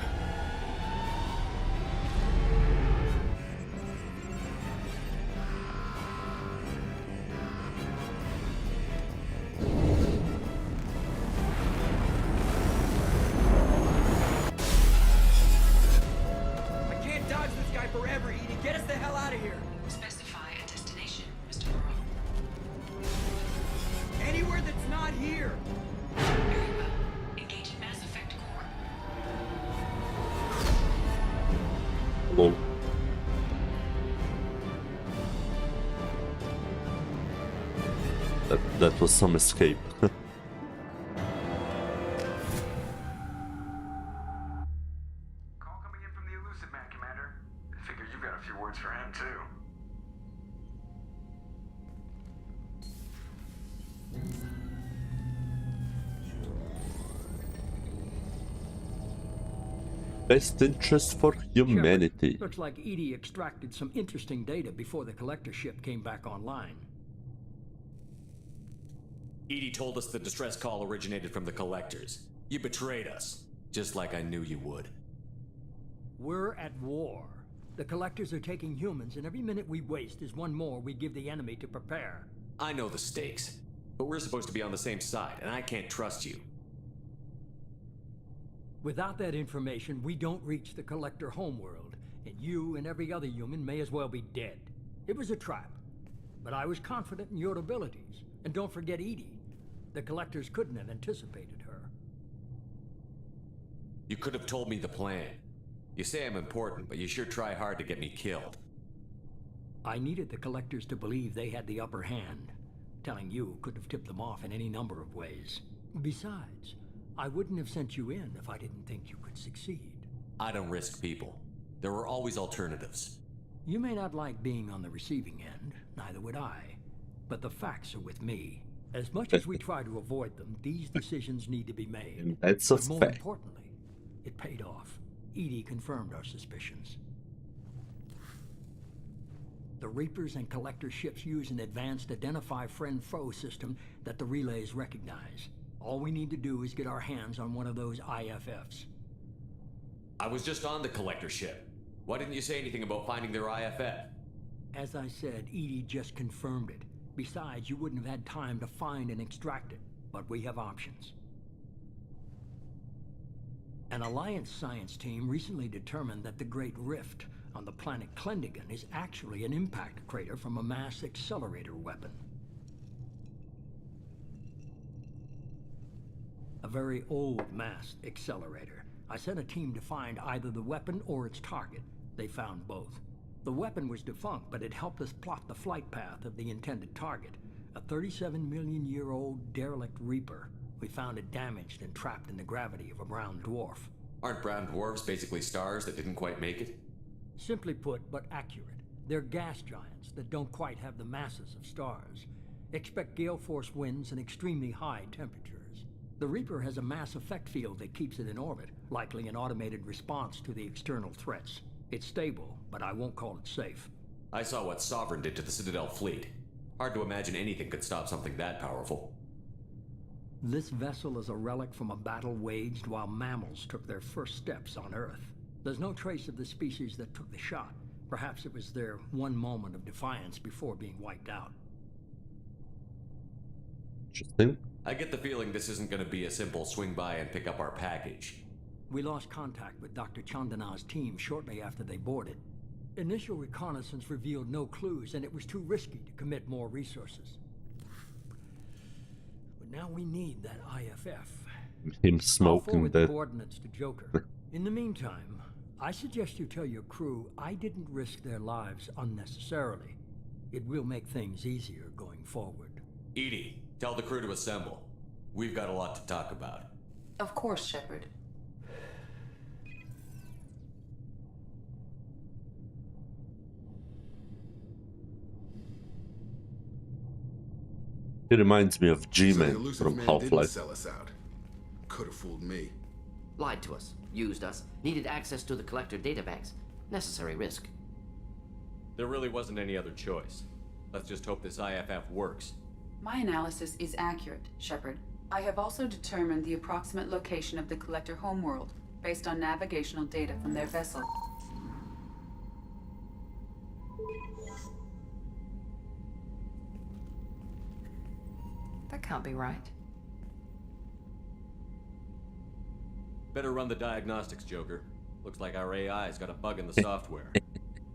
was some escape. Call coming in from the Elusive Man, Commander. I figure you've got a few words for him, too. Best interest for humanity. Shepard, looks like EDI extracted some interesting data before the collector ship came back online. EDI told us the distress call originated from the collectors. You betrayed us, just like I knew you would. We're at war. The collectors are taking humans, and every minute we waste is one more we give the enemy to prepare. I know the stakes, but we're supposed to be on the same side, and I can't trust you. Without that information, we don't reach the collector homeworld, and you and every other human may as well be dead. It was a trap, but I was confident in your abilities. And don't forget EDI. The collectors couldn't have anticipated her. You could have told me the plan. You say I'm important, but you sure try hard to get me killed. I needed the collectors to believe they had the upper hand. Telling you could have tipped them off in any number of ways. Besides, I wouldn't have sent you in if I didn't think you could succeed. I don't risk people. There were always alternatives. You may not like being on the receiving end, neither would I. But the facts are with me. As much as we try to avoid them, these decisions need to be made. And that's a but more fact. importantly, it paid off. EDI confirmed our suspicions. The Reapers and Collector ships use an advanced identify friend-foe system that the relays recognize. All we need to do is get our hands on one of those IFFs. I was just on the collector ship. Why didn't you say anything about finding their IFF? As I said, EDI just confirmed it. Besides, you wouldn't have had time to find and extract it. But we have options. An Alliance science team recently determined that the Great Rift on the planet Klendigan is actually an impact crater from a mass accelerator weapon. A very old mass accelerator. I sent a team to find either the weapon or its target. They found both. The weapon was defunct, but it helped us plot the flight path of the intended target. A 37-million-year-old derelict Reaper. We found it damaged and trapped in the gravity of a brown dwarf. Aren't brown dwarfs basically stars that didn't quite make it? Simply put, but accurate. They're gas giants that don't quite have the masses of stars. Expect gale force winds and extremely high temperatures. The Reaper has a mass effect field that keeps it in orbit, likely an automated response to the external threats. It's stable, but I won't call it safe. I saw what Sovereign did to the Citadel fleet. Hard to imagine anything could stop something that powerful. This vessel is a relic from a battle waged while mammals took their first steps on Earth. There's no trace of the species that took the shot. Perhaps it was their one moment of defiance before being wiped out. Interesting. I get the feeling this isn't going to be a simple swing by and pick up our package. We lost contact with Dr. Chandana's team shortly after they boarded. Initial reconnaissance revealed no clues, and it was too risky to commit more resources. But now we need that IFF. Him I'll smoking forward the the... coordinates to Joker. In the meantime, I suggest you tell your crew I didn't risk their lives unnecessarily. It will make things easier going forward. EDI, tell the crew to assemble. We've got a lot to talk about. Of course, Shepard. He reminds me of So the G-Man elusive from man Half-Life. didn't sell us out. Could have fooled me. Lied to us, used us, needed access to the collector databanks. Necessary risk. There really wasn't any other choice. Let's just hope this IFF works. My analysis is accurate, Shepard. I have also determined the approximate location of the collector homeworld based on navigational data from their vessel. That can't be right. Better run the diagnostics, Joker. Looks like our AI's got a bug in the software.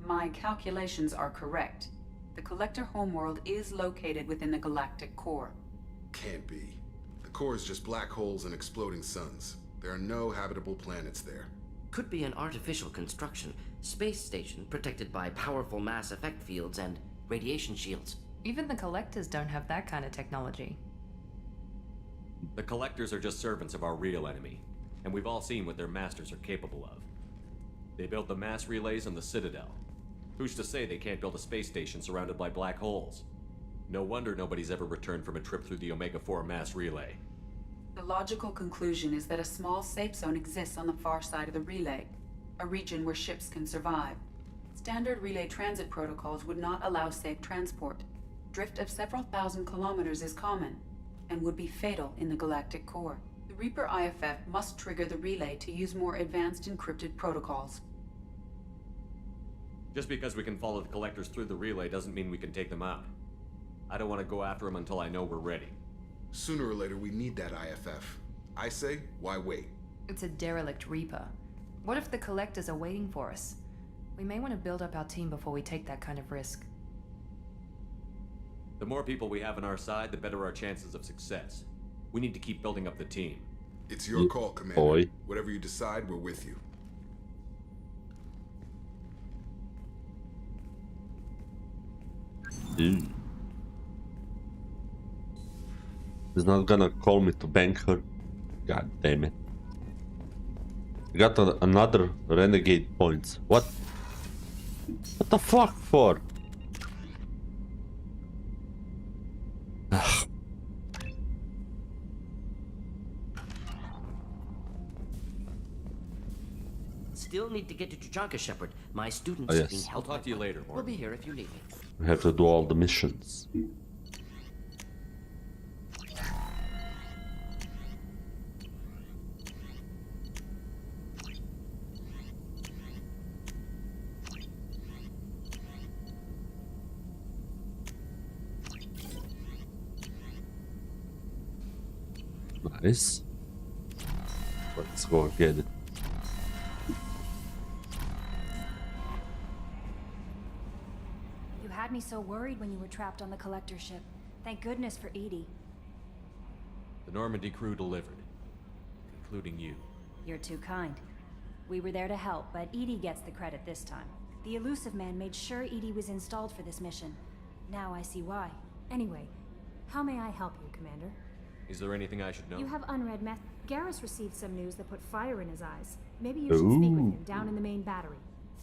My calculations are correct. The collector homeworld is located within the galactic core. Can't be. The core is just black holes and exploding suns. There are no habitable planets there. Could be an artificial construction, space station protected by powerful mass effect fields and radiation shields. Even the collectors don't have that kind of technology. The Collectors are just servants of our real enemy, and we've all seen what their masters are capable of. They built the mass relays on the Citadel. Who's to say they can't build a space station surrounded by black holes? No wonder nobody's ever returned from a trip through the Omega-4 mass relay. The logical conclusion is that a small safe zone exists on the far side of the relay, a region where ships can survive. Standard relay transit protocols would not allow safe transport. Drift of several thousand kilometers is common, and would be fatal in the galactic core. The Reaper IFF must trigger the relay to use more advanced encrypted protocols. Just because we can follow the Collectors through the relay doesn't mean we can take them out. I don't want to go after them until I know we're ready. Sooner or later, we need that IFF. I say, why wait? It's a derelict Reaper. What if the Collectors are waiting for us? We may want to build up our team before we take that kind of risk. The more people we have on our side, the better our chances of success. We need to keep building up the team. It's your call, Commander. Boy. Whatever you decide, we're with you. Dude. He's not gonna call me to bank her. God damn it. I got another renegade points. What? What the fuck for? Still need to get to Tuchanka, Shepard. My students Oh, are yes. being held. I'll talk to you later, We'll Morgan. be here if you need me. We have to do all the missions. Nice. Let's go get it. You had me so worried when you were trapped on the Collector ship. Thank goodness for Edie. The Normandy crew delivered, including you. You're too kind. We were there to help, but Edie gets the credit this time. The Elusive Man made sure Edie was installed for this mission. Now I see why. Anyway, how may I help you, Commander? Is there anything I should know? You have unread meth. Garrus received some news that put fire in his eyes. Maybe you should speak with him down in the main battery.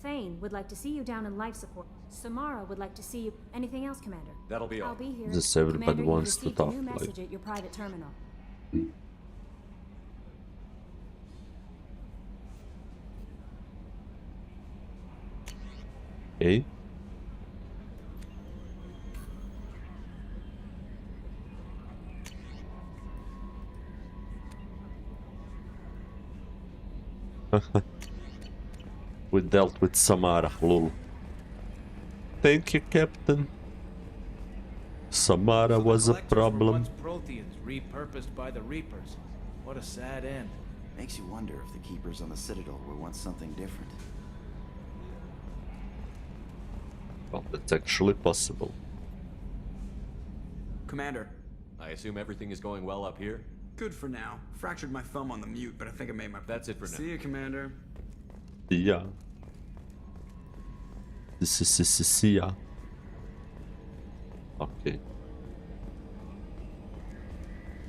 Thane would like to see you down in life support. Samara would like to see you. Anything else, Commander? That'll be all. I'll be here. Just everybody Commander, you wants to received talk, a new like- message at your private terminal. Okay. We dealt with Samara, lol. Thank you, Captain. Samara was a problem. Once Protheans repurposed by the Reapers. What a sad end. Makes you wonder if the Keepers on the Citadel were once something different. Well, that's actually possible. Commander. I assume everything is going well up here? Good for now. Fractured my thumb on the mute, but I think I made my... That's it for now. See you, Commander. Yeah. This is yeah. Okay.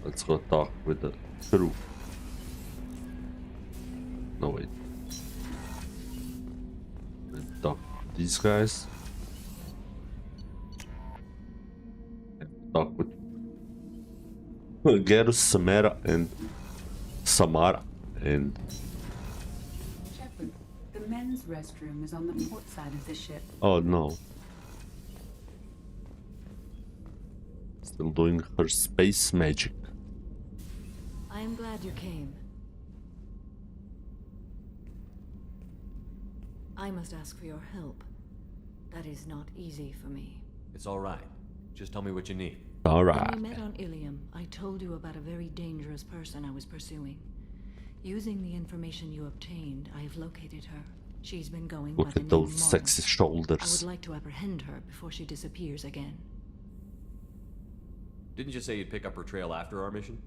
Let's go talk with the crew. No wait. Let's talk to these guys. And talk with Garrus, Samara, and Samara, and Shepard, the men's restroom is on the port side of the ship. oh no. Still doing her space magic. I am glad you came. I must ask for your help. That is not easy for me. It's all right. Just tell me what you need. All right. When we met on Ilium, I told you about a very dangerous person I was pursuing. Using the information you obtained, I have located her. She's been going by Look the at name those Mara. sexy I shoulders. would like to apprehend her before she disappears again. Didn't you say you'd pick up her trail after our mission?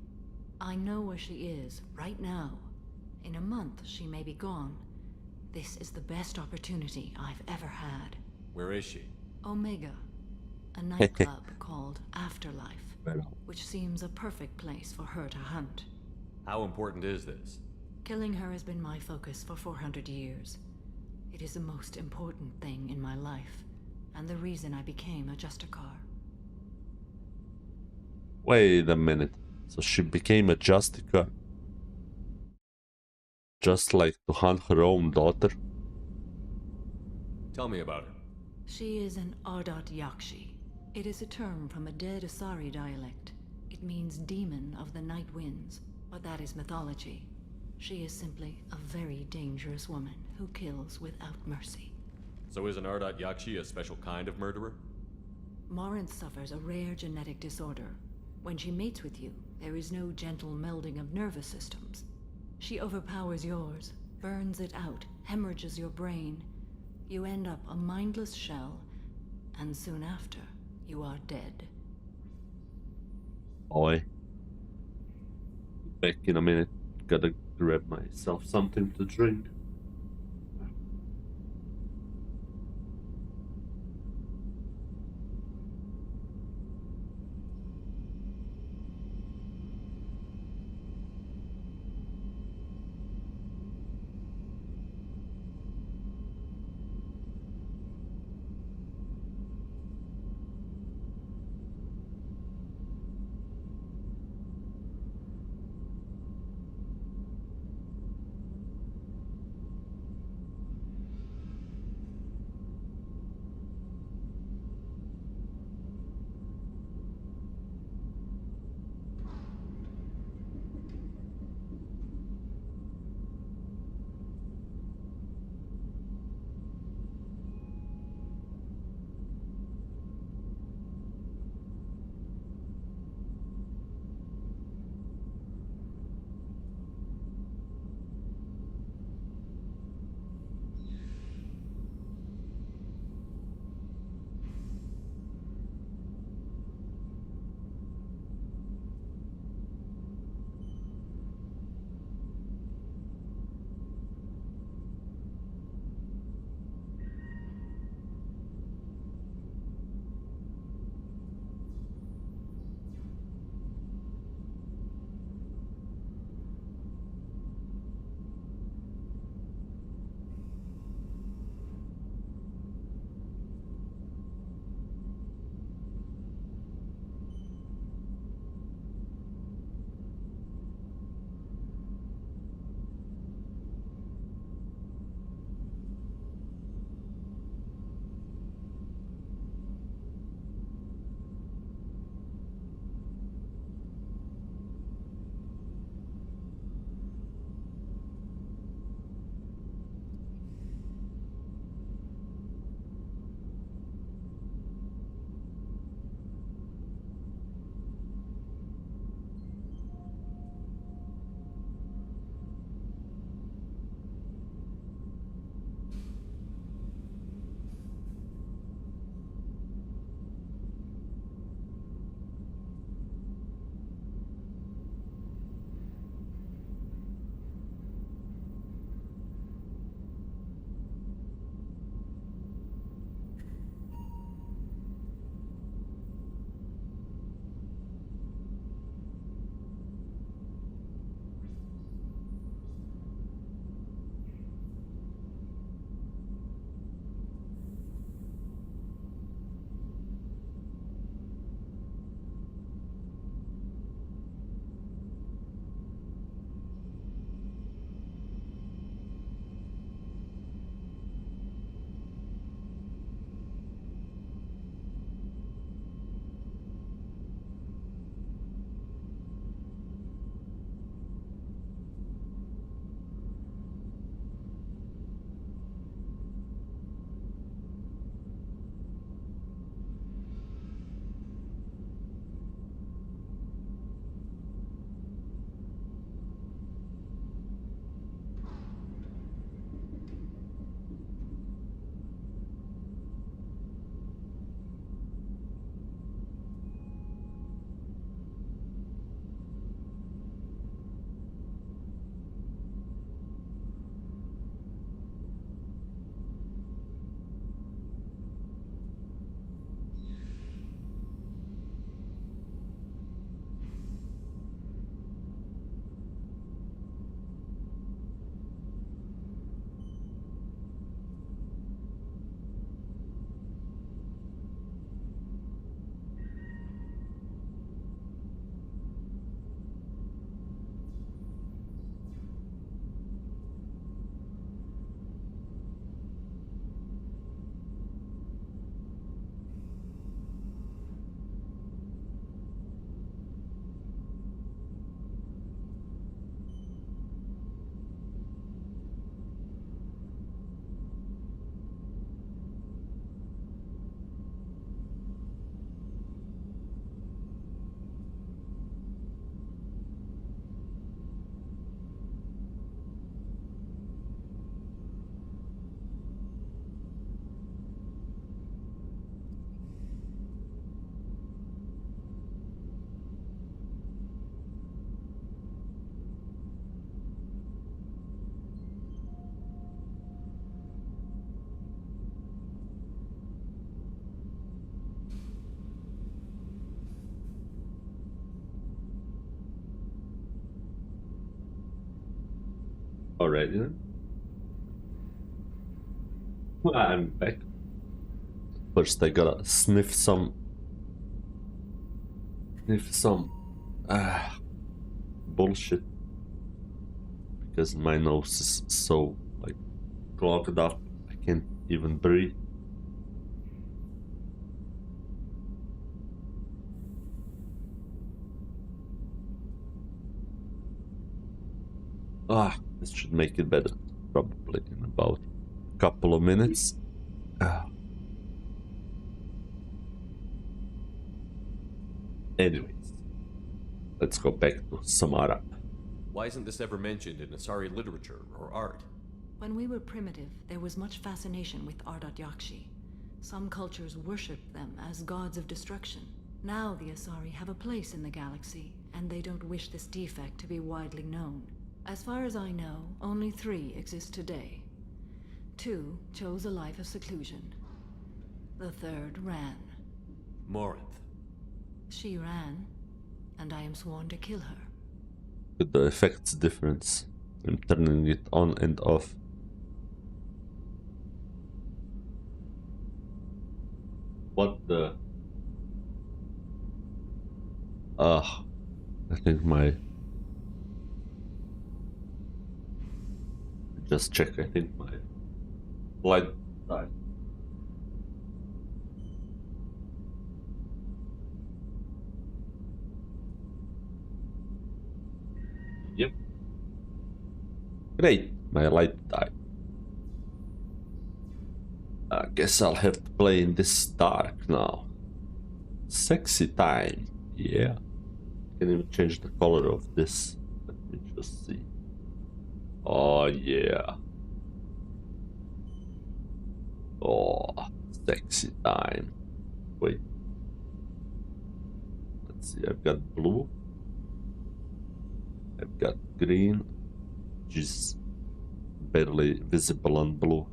I know where she is, right now. In a month, she may be gone. This is the best opportunity I've ever had. Where is she? Omega. a nightclub called Afterlife, which seems a perfect place for her to hunt. How important is this? Killing her has been my focus for 400 years. It is the most important thing in my life, and the reason I became a Justicar. Wait a minute. So she became a Justicar? Just like to hunt her own daughter? Tell me about her. She is an Ardat Yakshi. It is a term from a dead Asari dialect. It means demon of the night winds, but that is mythology. She is simply a very dangerous woman who kills without mercy. So is an Ardat Yakshi a special kind of murderer? Morinth suffers a rare genetic disorder. When she mates with you, there is no gentle melding of nervous systems. She overpowers yours, burns it out, hemorrhages your brain. You end up a mindless shell, and soon after, you are dead. Oi. Back in a minute. Gotta grab myself something to drink. Already then? I'm back. First I gotta sniff some bullshit, because my nose is so like clogged up I can't even breathe. This should make it better, probably in about a couple of minutes. Anyways, let's go back to Samara. Why isn't this ever mentioned in Asari literature or art? When we were primitive, there was much fascination with Ardat Yakshi. Some cultures worshipped them as gods of destruction. Now the Asari have a place in the galaxy, and they don't wish this defect to be widely known. As far as I know, only 3 exist today. 2 chose a life of seclusion. The 3rd ran. Morinth. She ran, and I am sworn to kill her. With the effects difference, I'm turning it on and off. What the? I think my... Just check, I think my light died. Yep. Great, my light died. I guess I'll have to play in this dark now. Sexy time, yeah. Can even change the color of this. Let me just see. Oh yeah. Oh, sexy time. Wait. Let's see, I've got blue. I've got green, which is barely visible on blue.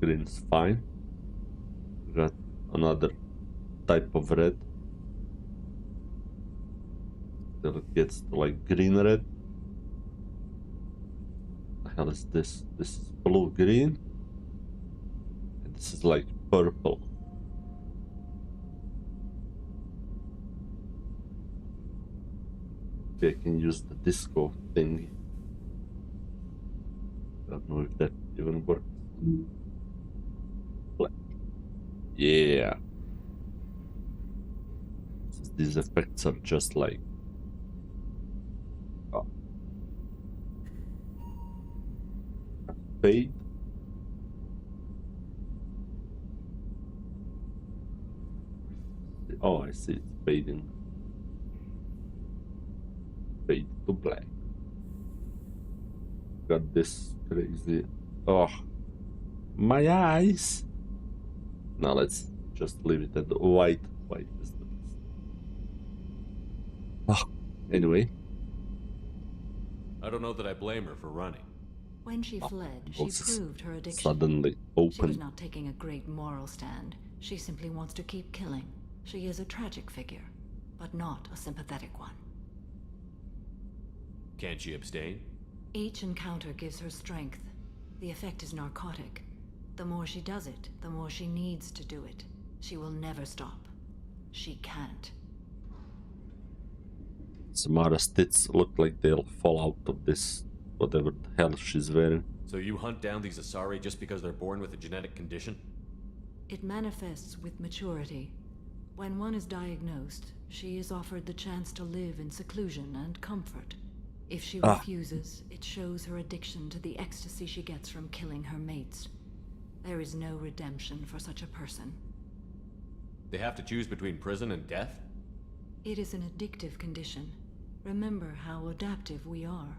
Green is fine. Got another type of red. Till it gets to like green red. What the hell is this? This is blue green. And this is like purple. I can use the disco thingy. Don't know if that even works. Yeah. These effects are just like... Oh. Fade. Oh, I see, it's fading. Fade to black. Got this crazy... Oh, my eyes! Now let's just leave it at the white. White is the best. Oh, anyway. I don't know that I blame her for running. When she fled, she proved her addiction. Suddenly open. She was not taking a great moral stand. She simply wants to keep killing. She is a tragic figure, but not a sympathetic one. Can't she abstain? Each encounter gives her strength. The effect is narcotic. The more she does it, the more she needs to do it. She will never stop. She can't. Samara's tits look like they'll fall out of this, whatever the hell she's wearing. So you hunt down these Asari just because they're born with a genetic condition? It manifests with maturity. When one is diagnosed, she is offered the chance to live in seclusion and comfort. If she refuses, it shows her addiction to the ecstasy she gets from killing her mates. There is no redemption for such a person. They have to choose between prison and death? It is an addictive condition. Remember how adaptive we are.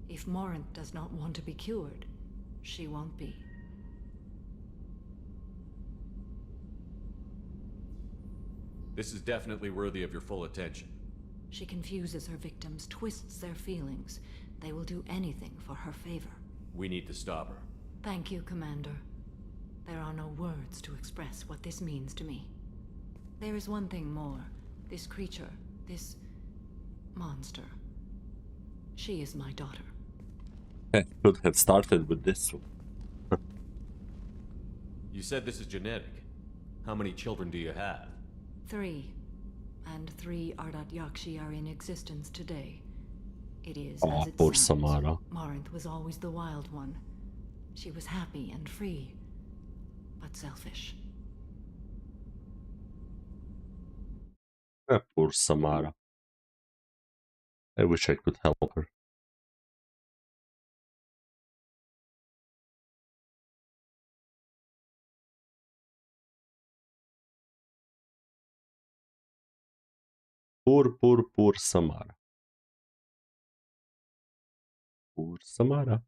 If Morinth does not want to be cured, she won't be. This is definitely worthy of your full attention. She confuses her victims, twists their feelings. They will do anything for her favor. We need to stop her. Thank you, Commander. There are no words to express what this means to me. There is one thing more. This creature, this monster. She is my daughter. Could have started with this one. You said this is genetic. How many children do you have? 3. And 3 Ardat Yakshi are in existence today. It is Oh, as it poor sounds. Samara. Marinth was always the wild one. She was happy and free, but selfish. Poor Samara. I wish I could help her. Poor Samara. Poor Samara.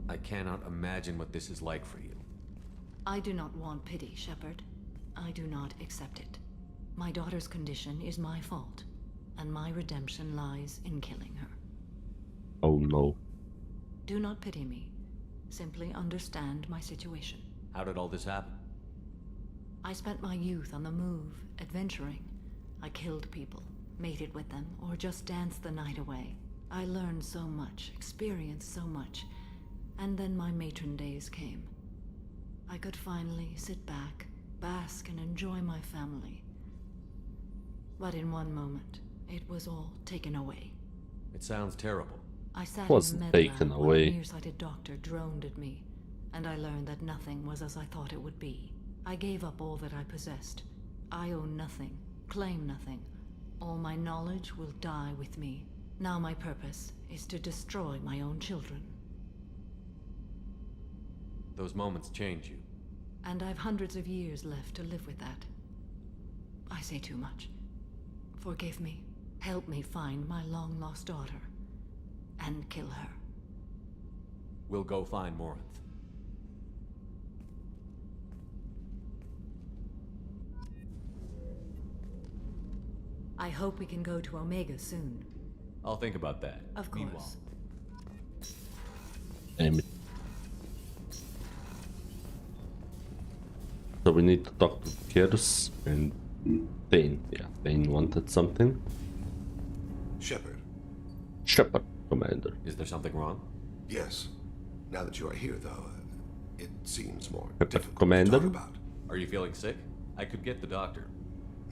I cannot imagine what this is like for you. I do not want pity, Shepard. I do not accept it. My daughter's condition is my fault, and my redemption lies in killing her. Oh no. Do not pity me. Simply understand my situation. How did all this happen? I spent my youth on the move, adventuring. I killed people, mated with them, or just danced the night away. I learned so much, experienced so much, and then my matron days came. I could finally sit back, bask, and enjoy my family. But in one moment, it was all taken away. It sounds terrible. I sat Wasn't in med taken lab while away. a nearsighted doctor droned at me, and I learned that nothing was as I thought it would be. I gave up all that I possessed. I own nothing, claim nothing. All my knowledge will die with me. Now my purpose is to destroy my own children. Those moments change you. And I've hundreds of years left to live with that. I say too much. Forgive me. Help me find my long-lost daughter. And kill her. We'll go find Morinth. I hope we can go to Omega soon. I'll think about that. Of course. Meanwhile, Damn it. So we need to talk to Garrus and Thane. Yeah, Thane wanted something. Shepard. Shepard, Commander. is there something wrong? Yes. Now that you are here, though, it seems more Shepard, difficult Commander. to talk about. Are you feeling sick? I could get the doctor.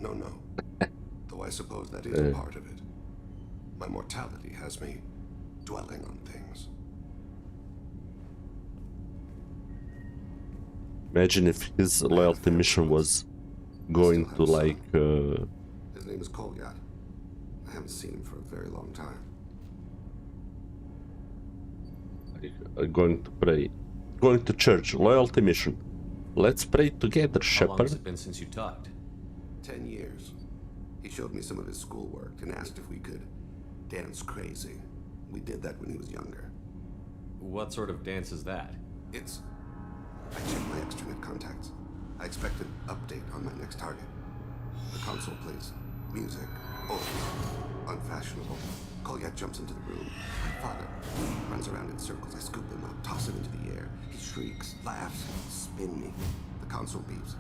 No, no. Though I suppose that is a part of it. My mortality has me dwelling on things. Imagine if his loyalty mission was going to like His name is Kolyat. I haven't seen him for a very long time. going to pray, going to church. Loyalty mission. Let's pray together, How long has Shepard. it been since you talked? 10 years. He showed me some of his schoolwork and asked if we could dance crazy. We did that when he was younger. What sort of dance is that? It's... I checked my extranet contacts. I expect an update on my next target. The console plays music. Old. Unfashionable. Kolyat jumps into the room. My father runs around in circles. I scoop him up, toss him into the air. He shrieks, laughs, spin me. The console beeps.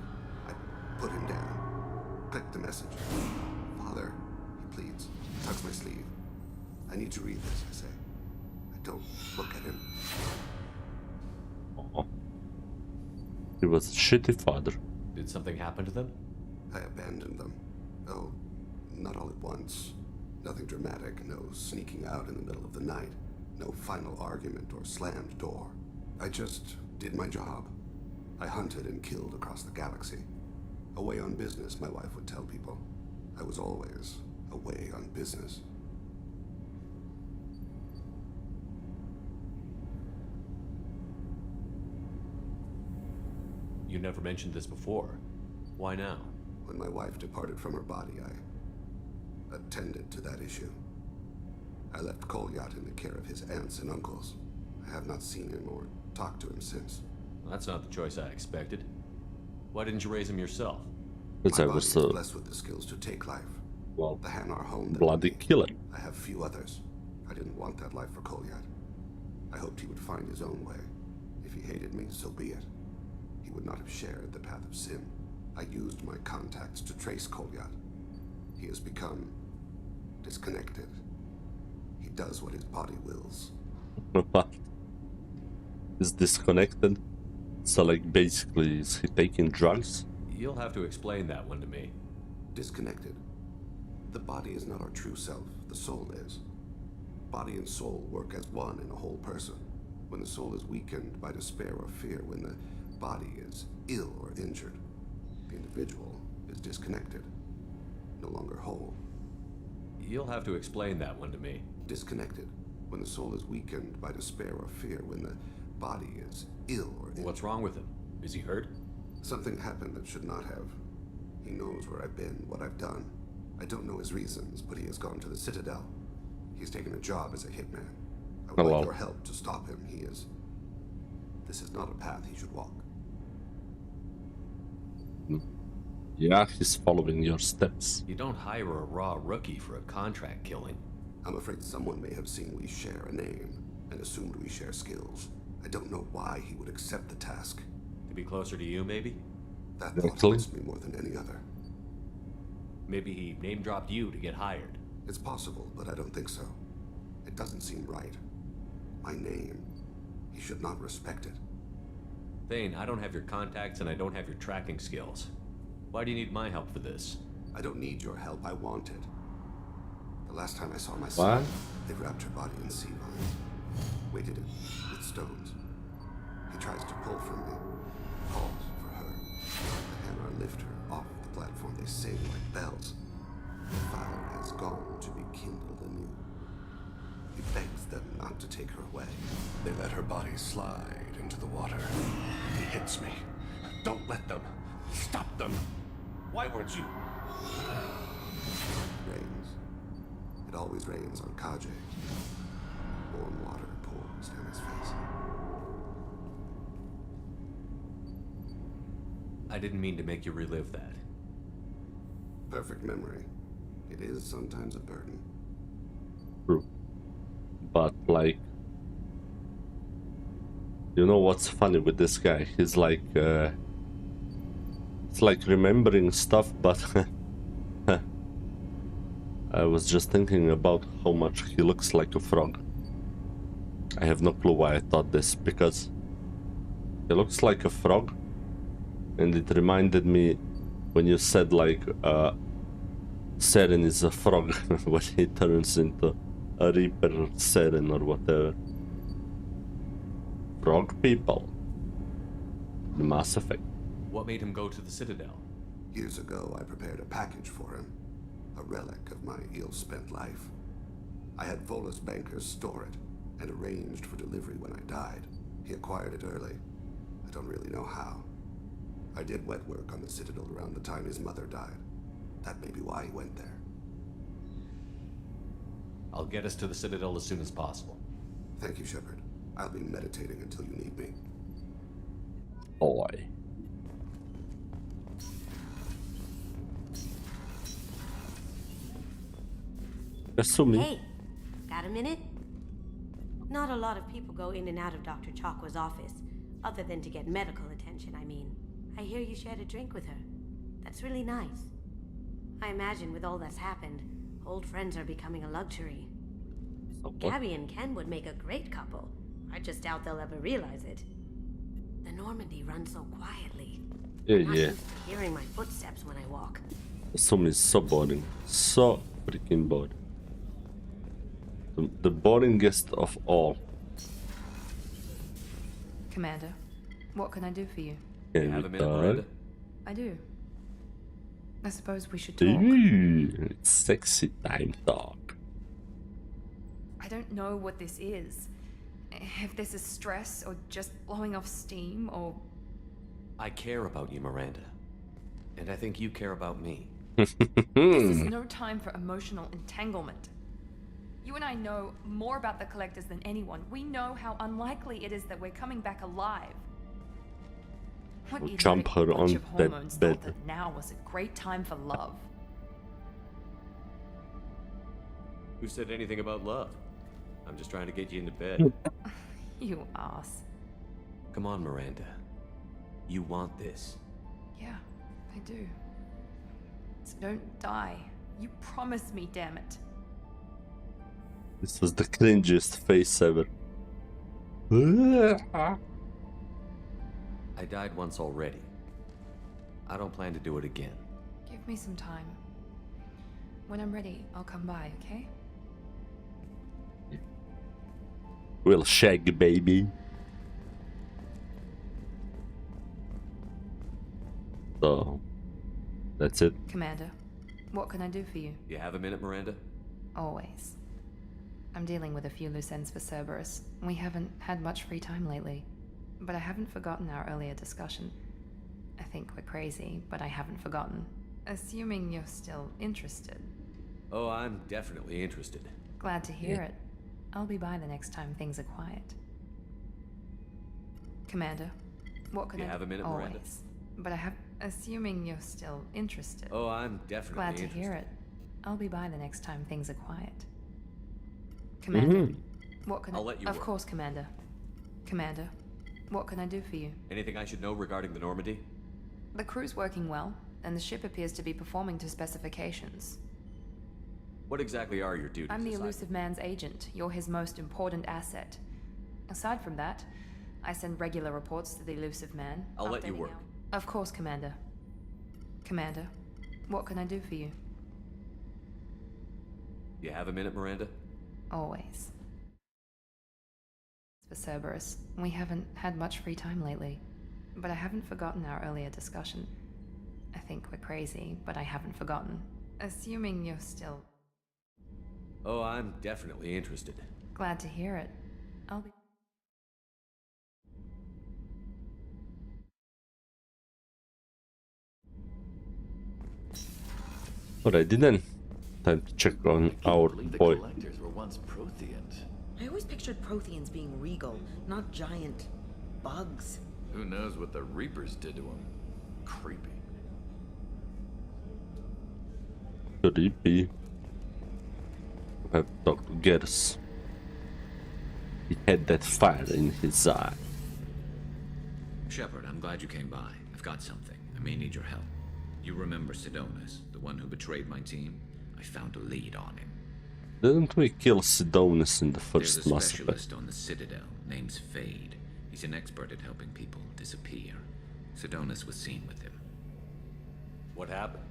I put him down. Click the message. Father, he pleads. Tugs my sleeve. I need to read this, I say. I don't look at him. Oh. He was a shitty father. Did something happen to them? I abandoned them. Oh, not all at once. Nothing dramatic, no sneaking out in the middle of the night, no final argument or slammed door. I just did my job. I hunted and killed across the galaxy. Away on business, my wife would tell people. I was always away on business. You never mentioned this before. Why now? When my wife departed from her body, I attended to that issue. I left Kolyat in the care of his aunts and uncles. I have not seen him or talked to him since. Well, that's not the choice I expected. Why didn't you raise him yourself? Because My I body was is blessed with the skills to take life. well, The Hanar home. bloody killer. I have few others. I didn't want that life for Kolyat. I hoped he would find his own way. If he hated me, so be it. He would not have shared the path of sin. I used my contacts to trace Kolyat. He has become disconnected. He does what his body wills. What? Is disconnected? So like basically is he taking drugs? You'll have to explain that one to me. Disconnected. The body is not our true self, the soul is. Body and soul work as one in a whole person. When the soul is weakened by despair or fear, when the body is ill or injured, the individual is disconnected, no longer whole. You'll have to explain that one to me. Disconnected. When the soul is weakened by despair or fear, when the body is ill or injured. What's wrong with him? Is he hurt? Something happened that should not have. He knows where I've been, what I've done. I don't know his reasons, but he has gone to the Citadel. He's taken a job as a hitman. I would like your help to stop him. He is... This is not a path he should walk. Yeah, he's following your steps. You don't hire a raw rookie for a contract killing. I'm afraid someone may have seen we share a name and assumed we share skills. I don't know why he would accept the task. To be closer to you, maybe? That thought haunts me more than any other. Maybe he name-dropped you to get hired. It's possible, but I don't think so. It doesn't seem right. My name. He should not respect it. Thane, I don't have your contacts and I don't have your tracking skills. Why do you need my help for this? I don't need your help. I want it. The last time I saw my son, they wrapped her body in sea vines, weighted it with stones. He tries to pull from me, calls for her. The hammer lift her off the platform. They sing like bells. The fire has gone to be kindled anew. He begs them not to take her away. They let her body slide into the water. He hits me. Don't let them. Stop them. Why weren't you? Rains. It always rains on Kaje. Warm water pours down his face. I didn't mean to make you relive that. Perfect memory. It is sometimes a burden. True. But like, you know what's funny with this guy? He's like, it's like remembering stuff, but I was just thinking about how much he looks like a frog. I have no clue why I thought this, because he looks like a frog, and it reminded me when you said like Seren is a frog when he turns into a Reaper Seren or whatever. Frog people. The Mass Effect. What made him go to the Citadel? Years ago, I prepared a package for him. A relic of my ill-spent life. I had Volus bankers store it, and arranged for delivery when I died. He acquired it early. I don't really know how. I did wet work on the Citadel around the time his mother died. That may be why he went there. I'll get us to the Citadel as soon as possible. Thank you, Shepard. I'll be meditating until you need me. Boy. Hey, got a minute? Not a lot of people go in and out of Dr. Chakwa's office, other than to get medical attention, I mean. I hear you shared a drink with her. That's really nice. I imagine with all that's happened, old friends are becoming a luxury. Gabby and Ken would make a great couple. I just doubt they'll ever realize it. The Normandy runs so quietly. I'm not used to hearing my footsteps when I walk. Some is so boring. So freaking boring. The boringest of all. Commander, what can I do for you? Can you talk? I do. I suppose we should talk. Ooh, it's sexy time talk. I don't know what this is. If this is stress or just blowing off steam or... I care about you, Miranda. And I think you care about me. This is no time for emotional entanglement. You and I know more about the Collectors than anyone. We know how unlikely it is that we're coming back alive. What We'll jump her bunch on of that hormones bed. thought that now was a great time for love? Who said anything about love? I'm just trying to get you into bed. You ass. Come on, Miranda. You want this. Yeah, I do. So don't die. You promised me, damn it. This was the cringiest face ever. I died once already. I don't plan to do it again. Give me some time. When I'm ready, I'll come by, okay? We'll shag, baby. So, that's it. Commander, what can I do for you? You have a minute, Miranda? Always. I'm dealing with a few loose ends for Cerberus. We haven't had much free time lately. But I haven't forgotten our earlier discussion. I think we're crazy, but I haven't forgotten. Assuming you're still interested. Oh, I'm definitely interested. Glad to hear it. I'll be by the next time things are quiet. Commander, what can I have a minute, Miranda? Always. But I have... Assuming you're still interested. Oh, I'm definitely Glad to interested. hear it. I'll be by the next time things are quiet. Commander, what can I'll let you Of work. course, Commander. Commander, what can I do for you? Anything I should know regarding the Normandy? The crew's working well, and the ship appears to be performing to specifications. What exactly are your duties? I'm the aside- elusive man's agent. You're his most important asset. Aside from that, I send regular reports to the elusive man. I'll let you updating work. Of course, Commander. Commander, what can I do for you? You have a minute, Miranda? Always. For Cerberus, we haven't had much free time lately. But I haven't forgotten our earlier discussion. I think we're crazy, but I haven't forgotten. Assuming you're still... Oh, I'm definitely interested. Glad to hear it. I'll be... Alrighty then. Time to check on our The boy. collectors were once Protheans. I always pictured Protheans being regal, not giant bugs. Who knows what the Reapers did to them? Creepy. Creepy. We have Dr. Garrus. He had that fire in his eye. Shepard, I'm glad you came by. I've got something. I may need your help. You remember Sidonus, the one who betrayed my team? I found a lead on him. Didn't we kill Sidonus in the There's first a Mass Effect? specialist on the Citadel, name's Fade. He's an expert at helping people disappear. Sidonus was seen with him. What happened?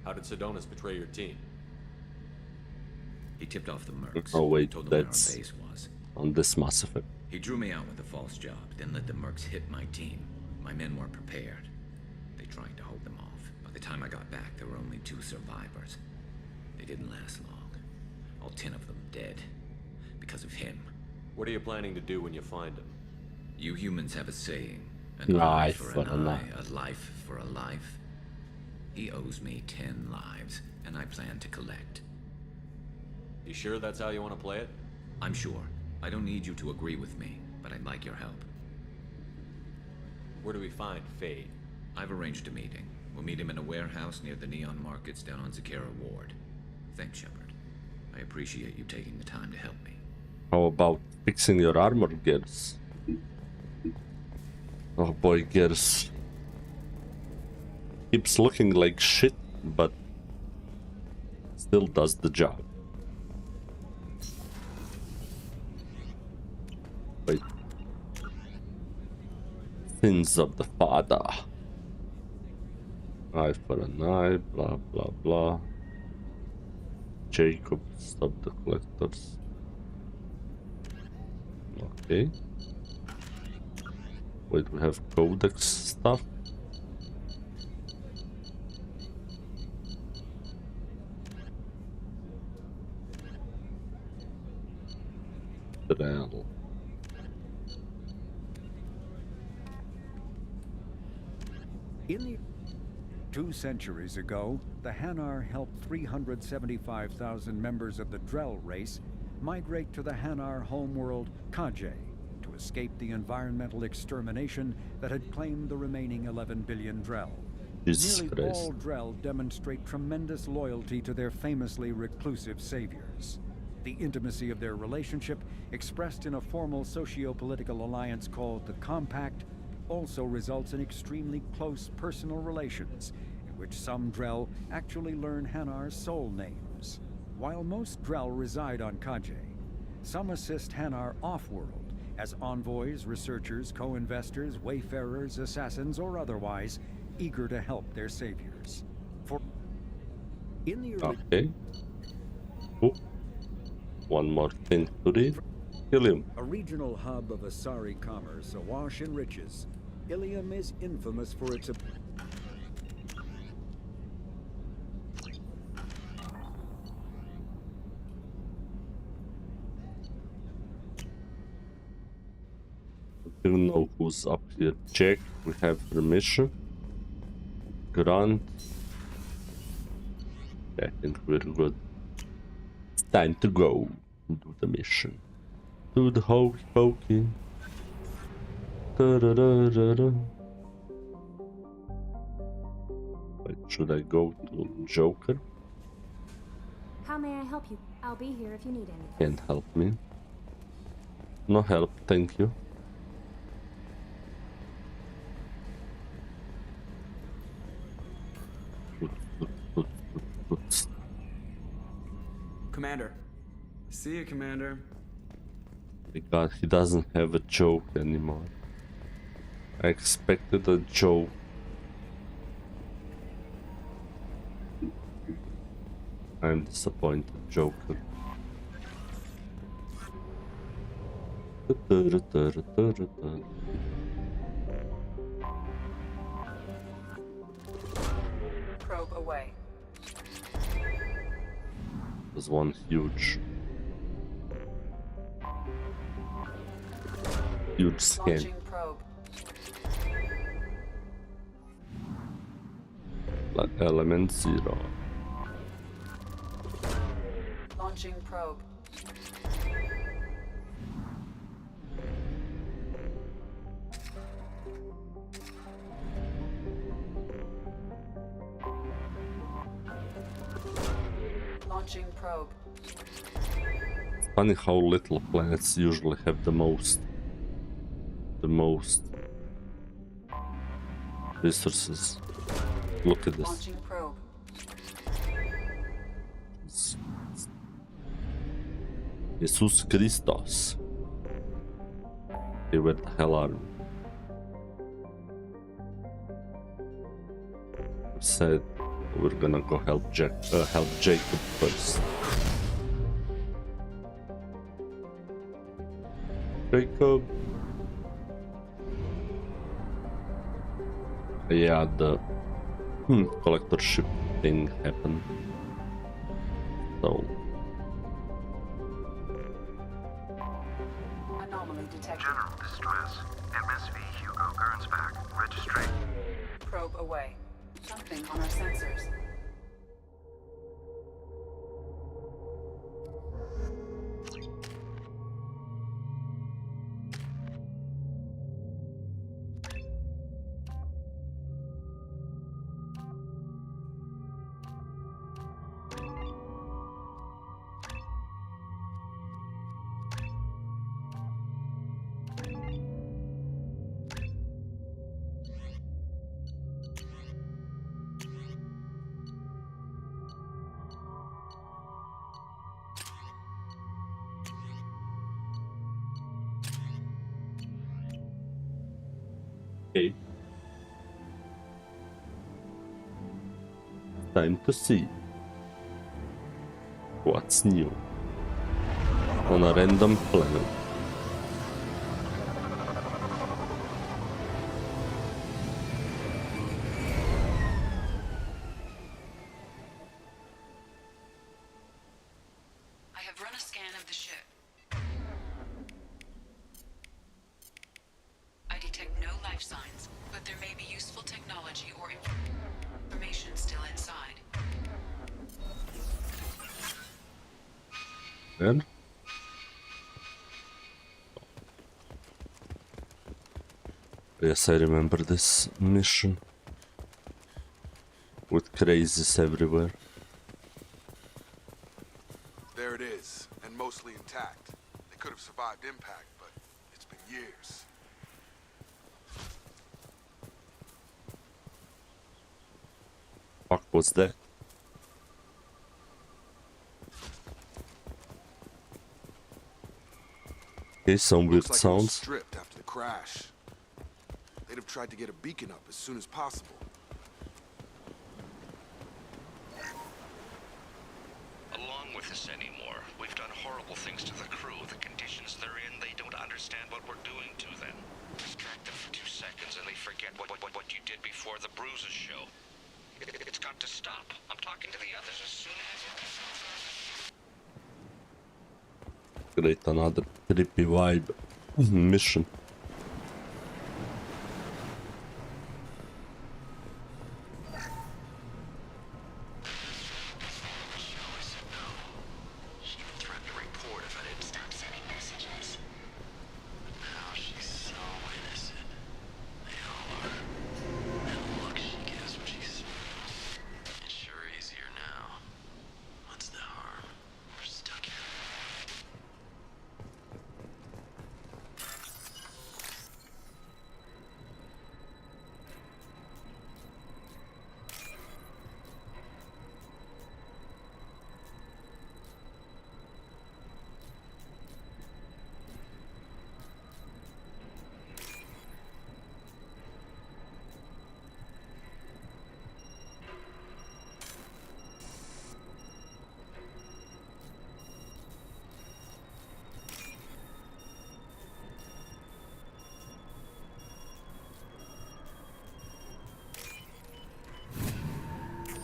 How did Sidonus betray your team? He tipped off the mercs. Oh wait, told them where our that's base was. on this Mass Effect. He drew me out with a false job, then let the mercs hit my team. My men weren't prepared. They tried to hold them off. By the time I got back, there were only 2 survivors. They didn't last long. All 10 of them dead. Because of him. What are you planning to do when you find him? You humans have a saying. An Eye eye for for an an eye, eye. a life for a life. He owes me 10 lives, and I plan to collect. You sure that's how you want to play it? I'm sure. I don't need you to agree with me, but I'd like your help. Where do we find Fade? I've arranged a meeting. We'll meet him in a warehouse near the Neon Markets down on Zakera Ward. Thanks, Shepard. I appreciate you taking the time to help me. How about fixing your armor, Garrus? Oh boy, Garrus. Keeps looking like shit, but still does the job. Wait. Sins of the father. Eye for an eye, blah blah blah. Jacob, stop the collectors. Okay. Wait, we have codex stuff. Trail. In the 2 centuries ago, the Hanar helped 375,000 members of the Drell race migrate to the Hanar homeworld Kaje to escape the environmental extermination that had claimed the remaining 11 billion Drell. Jesus Nearly Christ. all Drell demonstrate tremendous loyalty to their famously reclusive saviors. The intimacy of their relationship, expressed in a formal socio-political alliance called the Compact, also results in extremely close personal relations, in which some Drell actually learn Hanar's soul names. While most Drell reside on Kaje, some assist Hanar off-world as envoys, researchers, co-investors, wayfarers, assassins, or otherwise, eager to help their saviors. In the early Okay. Oh. One more thing to read. Ilium. A regional hub of Asari commerce awash in riches, Ilium is infamous for its I don't know who's up here. Check. We have permission. Grant. I think we're good. It's time to go do the mission. Do the hokey pokey. Wait, should I go to Joker? How may I help you? I'll be here if you need anything. Can't help me. No help, thank you. Commander. See you, Commander. God, he doesn't have a joke anymore. I expected a joke. I'm disappointed, Joker. Probe away. There's one huge scan. Launching probe. Like element 0. Launching probe. Launching probe. It's funny how little planets usually have the most resources. Look at this. Launching probe. Jesus Christos. Hey, where the hell are we? Said we're gonna go help Jacob first. Jacob. Yeah, the collector ship thing happened. So Anomaly detected. General distress. MSV Hugo Gernsback. Registry. Probe away. Something on our sensors. okay. Time to see what's new on a random planet. I have run a scan of the ship. I detect no life signs, but there may be useful technology or information still inside. And Yes, I remember this mission. With crazies everywhere. There it is, and mostly intact. They could have survived impact, but it's been years. Fuck was that? Okay, some weird Looks like it was sounds. stripped after the crash. They'd have tried to get a beacon up as soon as possible. Along with this anymore. We've done horrible things to the crew. The conditions they're in, they don't understand what we're doing to them. Distract them for 2 seconds and they forget what you did before the bruises show. It's got to stop. I'm talking to the others as soon as... Great, another trippy vibe mission.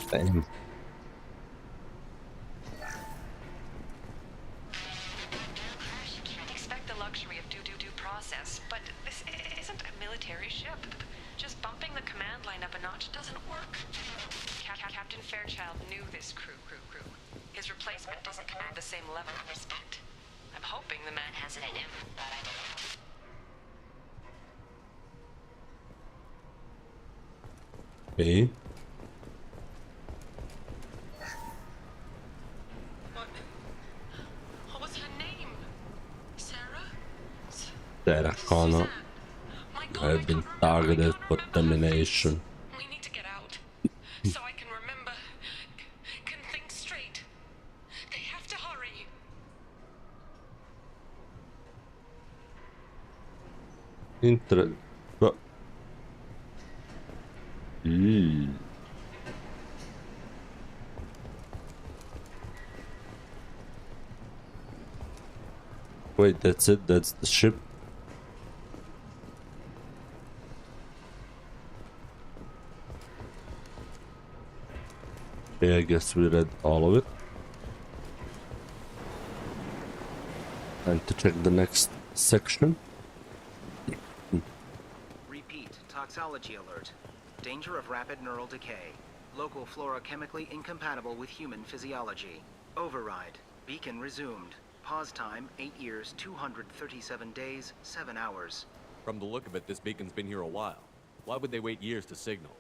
Damn. Expect the luxury of due process, but this isn't a military ship. Just bumping the command line up a notch doesn't work. Captain Fairchild knew this crew. His replacement doesn't command the same level of respect. I'm hoping the man has it in him, but I don't know. Okay. What was her name? Sarah? Sarah Connor. I've been targeted for termination. We need to get out, so I can remember, can think straight. They have to hurry. But... Wait, that's it? That's the ship? Okay, I guess we read all of it. Time to check the next section. Repeat, toxology alert. Danger of rapid neural decay. Local flora chemically incompatible with human physiology. Override. Beacon resumed. Pause time, 8 years, 237 days, 7 hours. From the look of it, this beacon's been here a while. Why would they wait years to signal?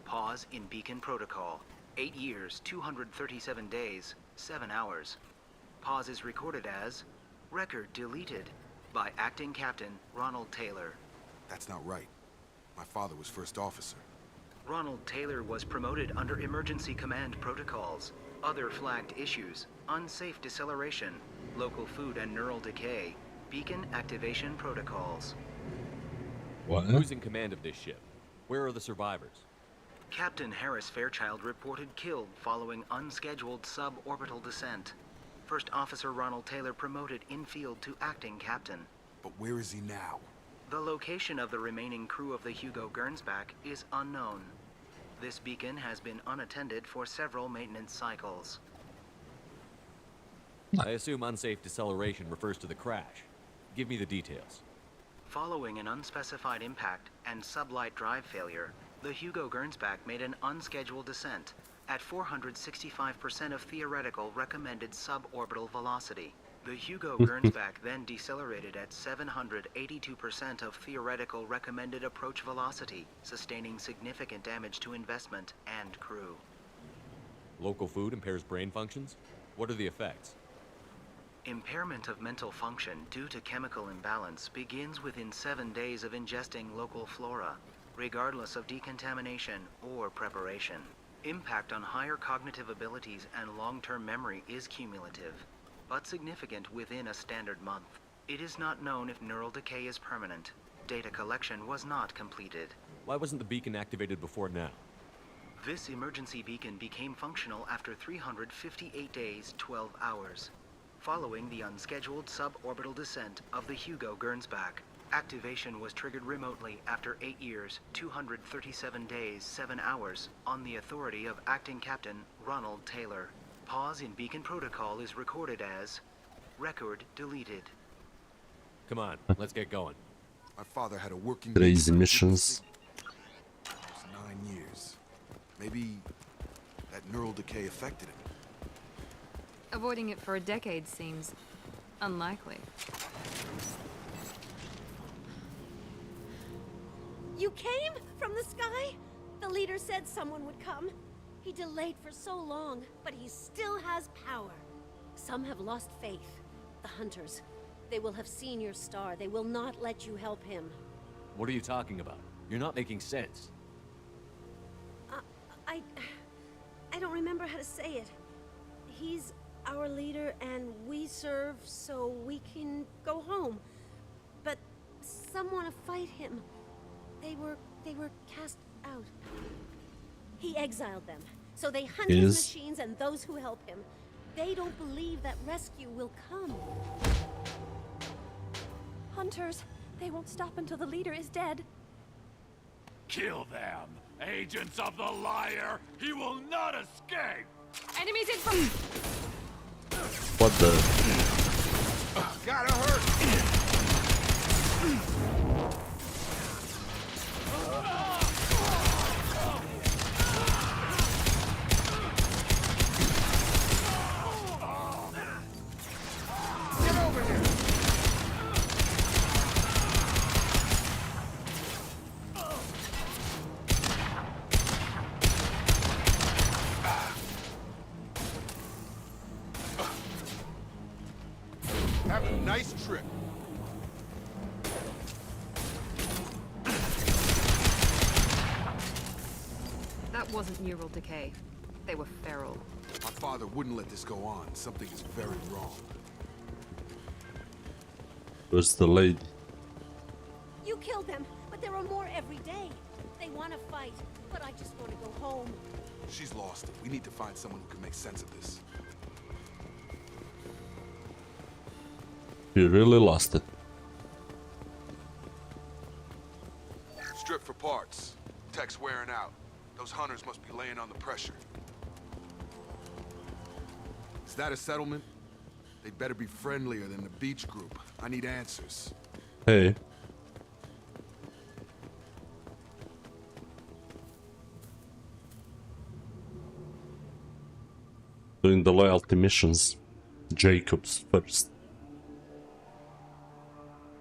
Pause in beacon protocol. 8 years, 237 days, 7 hours. Pause is recorded as record deleted by Acting Captain Ronald Taylor. That's not right. My father was first officer. Ronald Taylor was promoted under emergency command protocols. Other flagged issues: unsafe deceleration, local food and neural decay, beacon activation protocols. What? Who's in command of this ship? Where are the survivors? Captain Harris Fairchild reported killed following unscheduled suborbital descent. First Officer Ronald Taylor promoted in-field to acting captain. But where is he now? The location of the remaining crew of the Hugo Gernsback is unknown. This beacon has been unattended for several maintenance cycles. I assume unsafe deceleration refers to the crash. Give me the details. Following an unspecified impact and sublight drive failure, the Hugo Gernsback made an unscheduled descent at 465% of theoretical recommended suborbital velocity. The Hugo Gernsback then decelerated at 782% of theoretical recommended approach velocity, sustaining significant damage to investment and crew. Local food impairs brain functions? What are the effects? Impairment of mental function due to chemical imbalance begins within 7 days of ingesting local flora, regardless of decontamination or preparation. Impact on higher cognitive abilities and long-term memory is cumulative, but significant within a standard month. It is not known if neural decay is permanent. Data collection was not completed. Why wasn't the beacon activated before now? This emergency beacon became functional after 358 days, 12 hours, following the unscheduled suborbital descent of the Hugo Gernsback. Activation was triggered remotely after 8 years, 237 days, 7 hours, on the authority of Acting Captain Ronald Taylor. Pause in beacon protocol is recorded as record deleted. Come on, let's get going. My father had a working Crazy missions. It was 9 years. Maybe that neural decay affected him. Avoiding it for a decade seems unlikely. You came from the sky? The leader said someone would come. He delayed for so long, but he still has power. Some have lost faith. The hunters. They will have seen your star. They will not let you help him. What are you talking about? You're not making sense. I don't remember how to say it. He's our leader and we serve so we can go home. But some want to fight him. They were cast out. He exiled them, so they hunt his machines and those who help him. They don't believe that rescue will come. Hunters, they won't stop until the leader is dead. Kill them! Agents of the liar! He will not escape! Enemies in from... What the? Gotta hurt! Get over here! Have a nice trip. That wasn't neural decay. They were feral. My father wouldn't let this go on. Something is very wrong. Where's the lady? You killed them, but there are more every day. They want to fight, but I just want to go home. She's lost it. We need to find someone who can make sense of this. You really lost it. Strip for parts. Tech's wearing out. Those hunters must be laying on the pressure. Is that a settlement? They'd better be friendlier than the beach group. I need answers. Hey. Doing the loyalty missions. Jacobs first.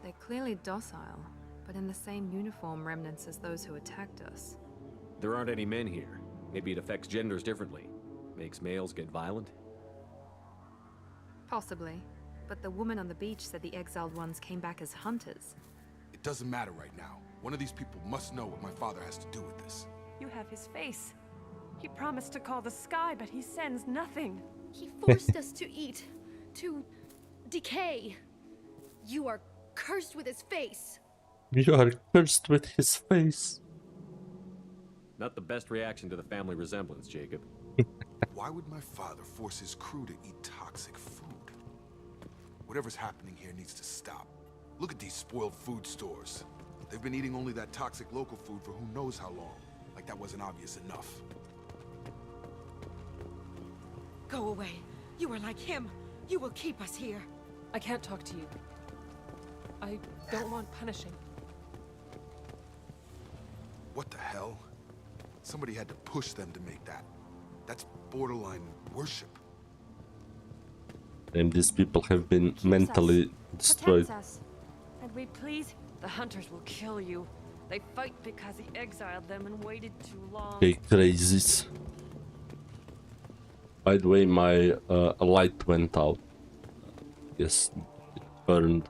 They're clearly docile, but in the same uniform remnants as those who attacked us. There aren't any men here. Maybe it affects genders differently. Makes males get violent? Possibly. But the woman on the beach said the exiled ones came back as hunters. It doesn't matter right now. One of these people must know what my father has to do with this. You have his face. He promised to call the sky, but he sends nothing. He forced us to eat, to decay. You are cursed with his face. You are cursed with his face. Not the best reaction to the family resemblance, Jacob. Why would my father force his crew to eat toxic food? Whatever's happening here needs to stop. Look at these spoiled food stores. They've been eating only that toxic local food for who knows how long. Like that wasn't obvious enough. Go away. You are like him. You will keep us here. I can't talk to you. I don't want punishing. What the hell? Somebody had to push them to make that. That's borderline worship. And these people have been mentally destroyed. Protects us. And we please. The hunters will kill you. They fight because he exiled them and waited too long. Okay, crazies. By the way, my light went out. Yes, it burned.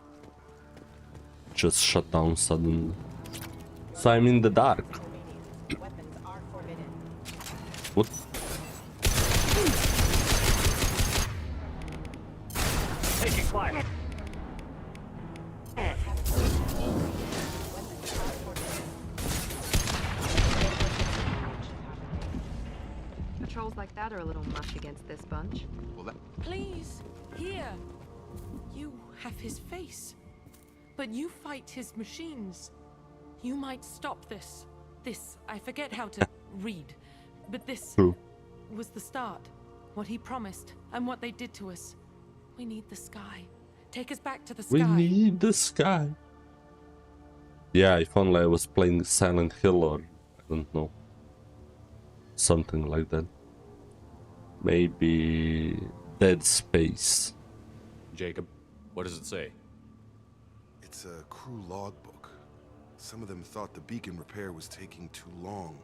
Just shut down suddenly. So I'm in the dark. What? Taking fire. Patrols like that are a little much against this bunch. Please, here. You have his face. But you fight his machines. You might stop this. This, I forget how to read. But this was the start. What he promised, and what they did to us. We need the sky. Take us back to the sky. We need the sky. Yeah, if only I was playing Silent Hill or, I don't know, something like that. Maybe Dead Space. Jacob, what does it say? It's a crew logbook. Some of them thought the beacon repair was taking too long.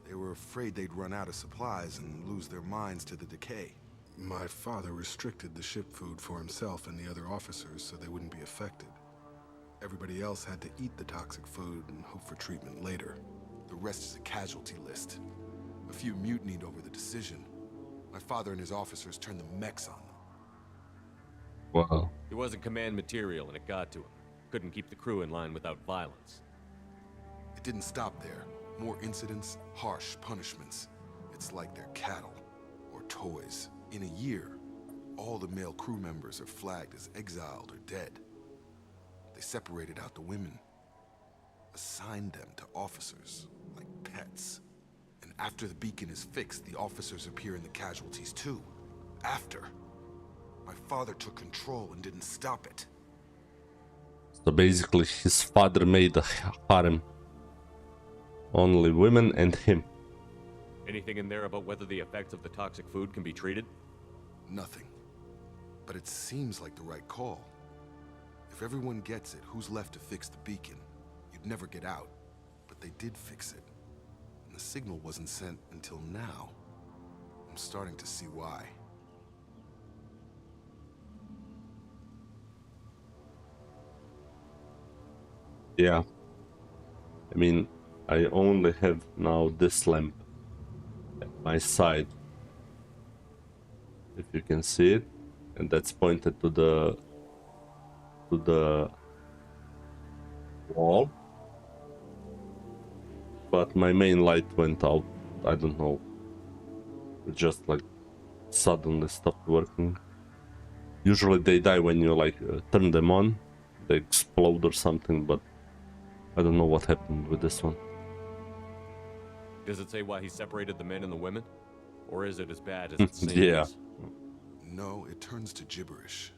They were afraid they'd run out of supplies and lose their minds to the decay. My father restricted the ship food for himself and the other officers so they wouldn't be affected. Everybody else had to eat the toxic food and hope for treatment later. The rest is a casualty list. A few mutinied over the decision. My father and his officers turned the mechs on them. Wow. He wasn't command material and it got to him. Couldn't keep the crew in line without violence. It didn't stop there. More incidents, harsh punishments. It's like they're cattle or toys. In a year, all the male crew members are flagged as exiled or dead. They separated out the women, assigned them to officers like pets. And after the beacon is fixed, the officers appear in the casualties too. After. My father took control and didn't stop it. So basically his father made a harem. Only women and him. Anything in there about whether the effects of the toxic food can be treated? Nothing. But it seems like the right call. If everyone gets it, who's left to fix the beacon? You'd never get out. But they did fix it. And the signal wasn't sent until now. I'm starting to see why. Yeah. I mean, I only have now this lamp at my side. If you can see it. And that's pointed to the wall. But my main light went out. I don't know. It just like suddenly stopped working. Usually they die when you like turn them on. They explode or something, but I don't know what happened with this one. Does it say why he separated the men and the women? Or is it as bad as it seems? Yeah. No, it turns to gibberish.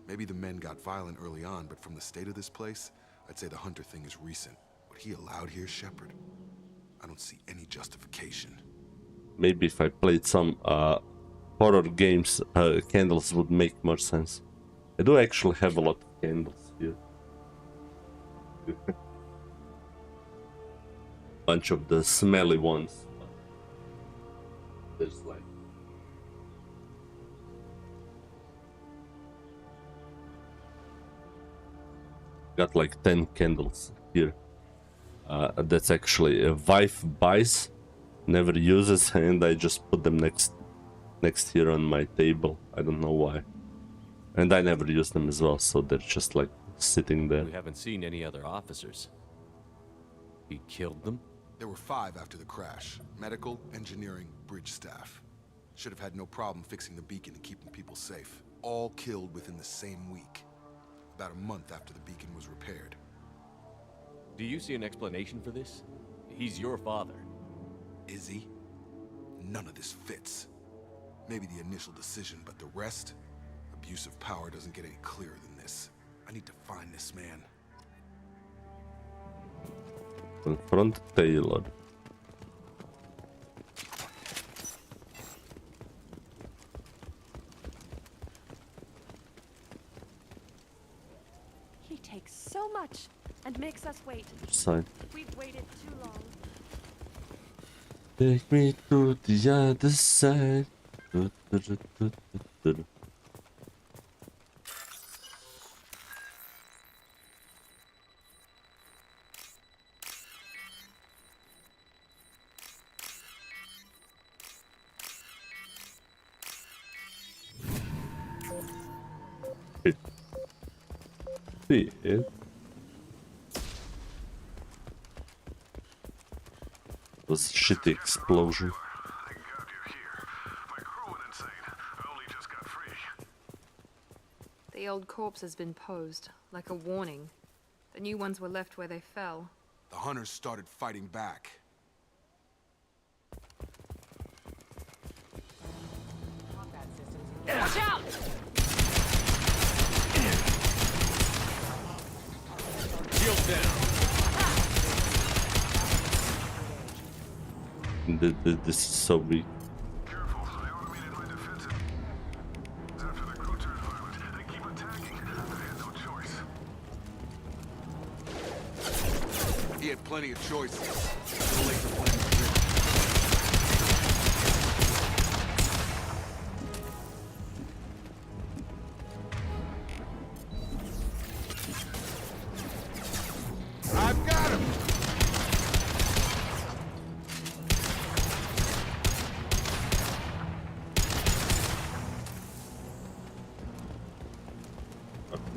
Maybe the men got violent early on, but from the state of this place, I'd say the hunter thing is recent. What he allowed here, Shepard, I don't see any justification. Maybe if I played some horror games, candles would make more sense. I do actually have a lot of candles here. Bunch of the smelly ones. There's like got like 10 candles here. That's actually a wife buys, never uses, and I just put them next here on my table. I don't know why. And I never use them as well, so they're just like sitting there. We haven't seen any other officers. He killed them? There were 5 after the crash. Medical, engineering, bridge staff. Should have had no problem fixing the beacon and keeping people safe. All killed within the same week. About a month after the beacon was repaired. Do you see an explanation for this? He's your father. Is he? None of this fits. Maybe the initial decision, but the rest? Abuse of power doesn't get any clearer than this. I need to find this man. Confront Taylor. He takes so much and makes us wait. Side. We've waited too long. Take me to the other side. See it. Was a shitty explosion. The old corpse has been posed, like a warning. The new ones were left where they fell. The hunters started fighting back. Watch out! Shield down. This is so weak. He had plenty of choices. The laser plan was rigged. I've got him!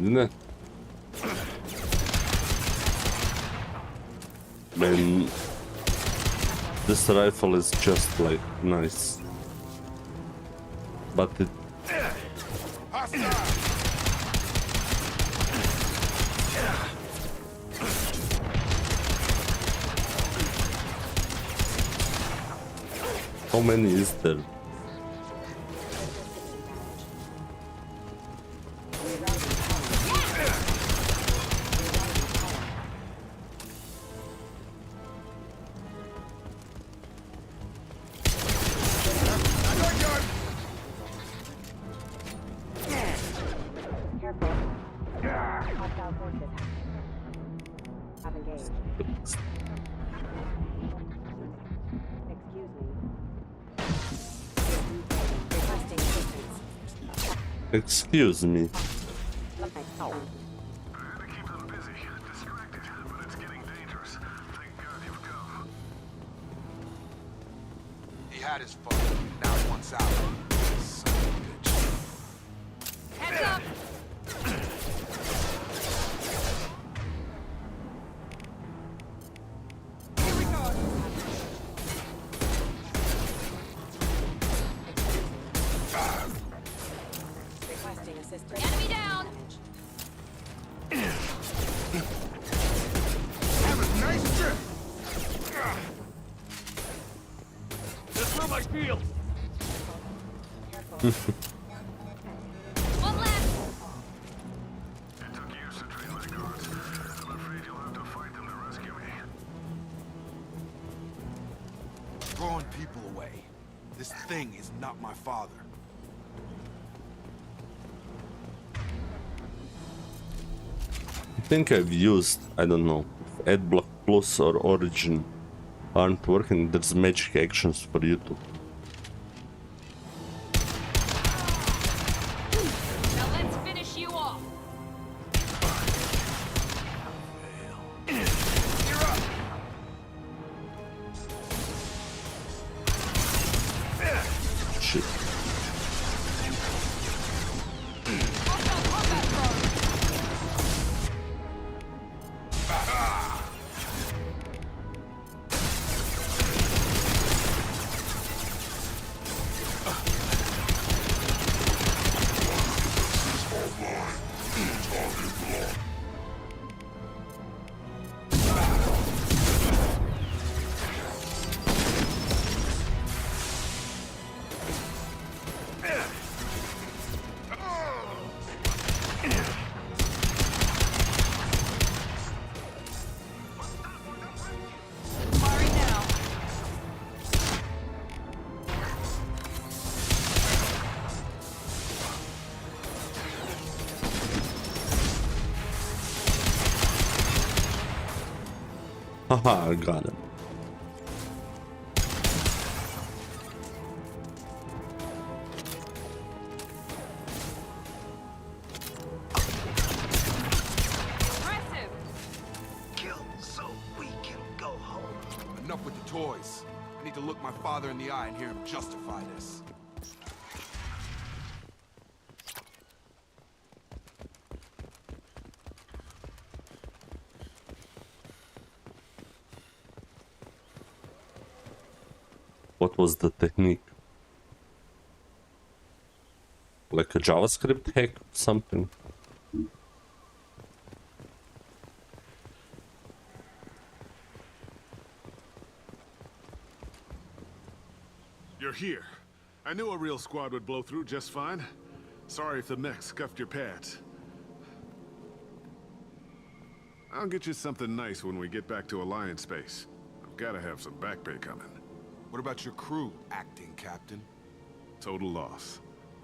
Ne? Man, this rifle is just like nice, but it. How many is there? Excuse me. He had his fun. Now he wants out. Son of a bitch. Heads up! Here we go. Requesting assistance. Enemy down! Have a nice trip! Just through my shield. One left! It took years to train my guards. I'm afraid you'll have to fight them to rescue me. Throwing people away. This thing is not my father. I think I've used, I don't know, if Adblock Plus or Origin aren't working, there's magic actions for you to. Now let's finish you off! Shit. Haha, I got him. Kill so we can go home. Enough with the toys. I need to look my father in the eye and hear him justify this. What was the technique? Like a JavaScript hack or something? You're here. I knew a real squad would blow through just fine. Sorry if the mech scuffed your pads. I'll get you something nice when we get back to Alliance space. I've gotta have some back pay coming. What about your crew, acting captain? Total loss.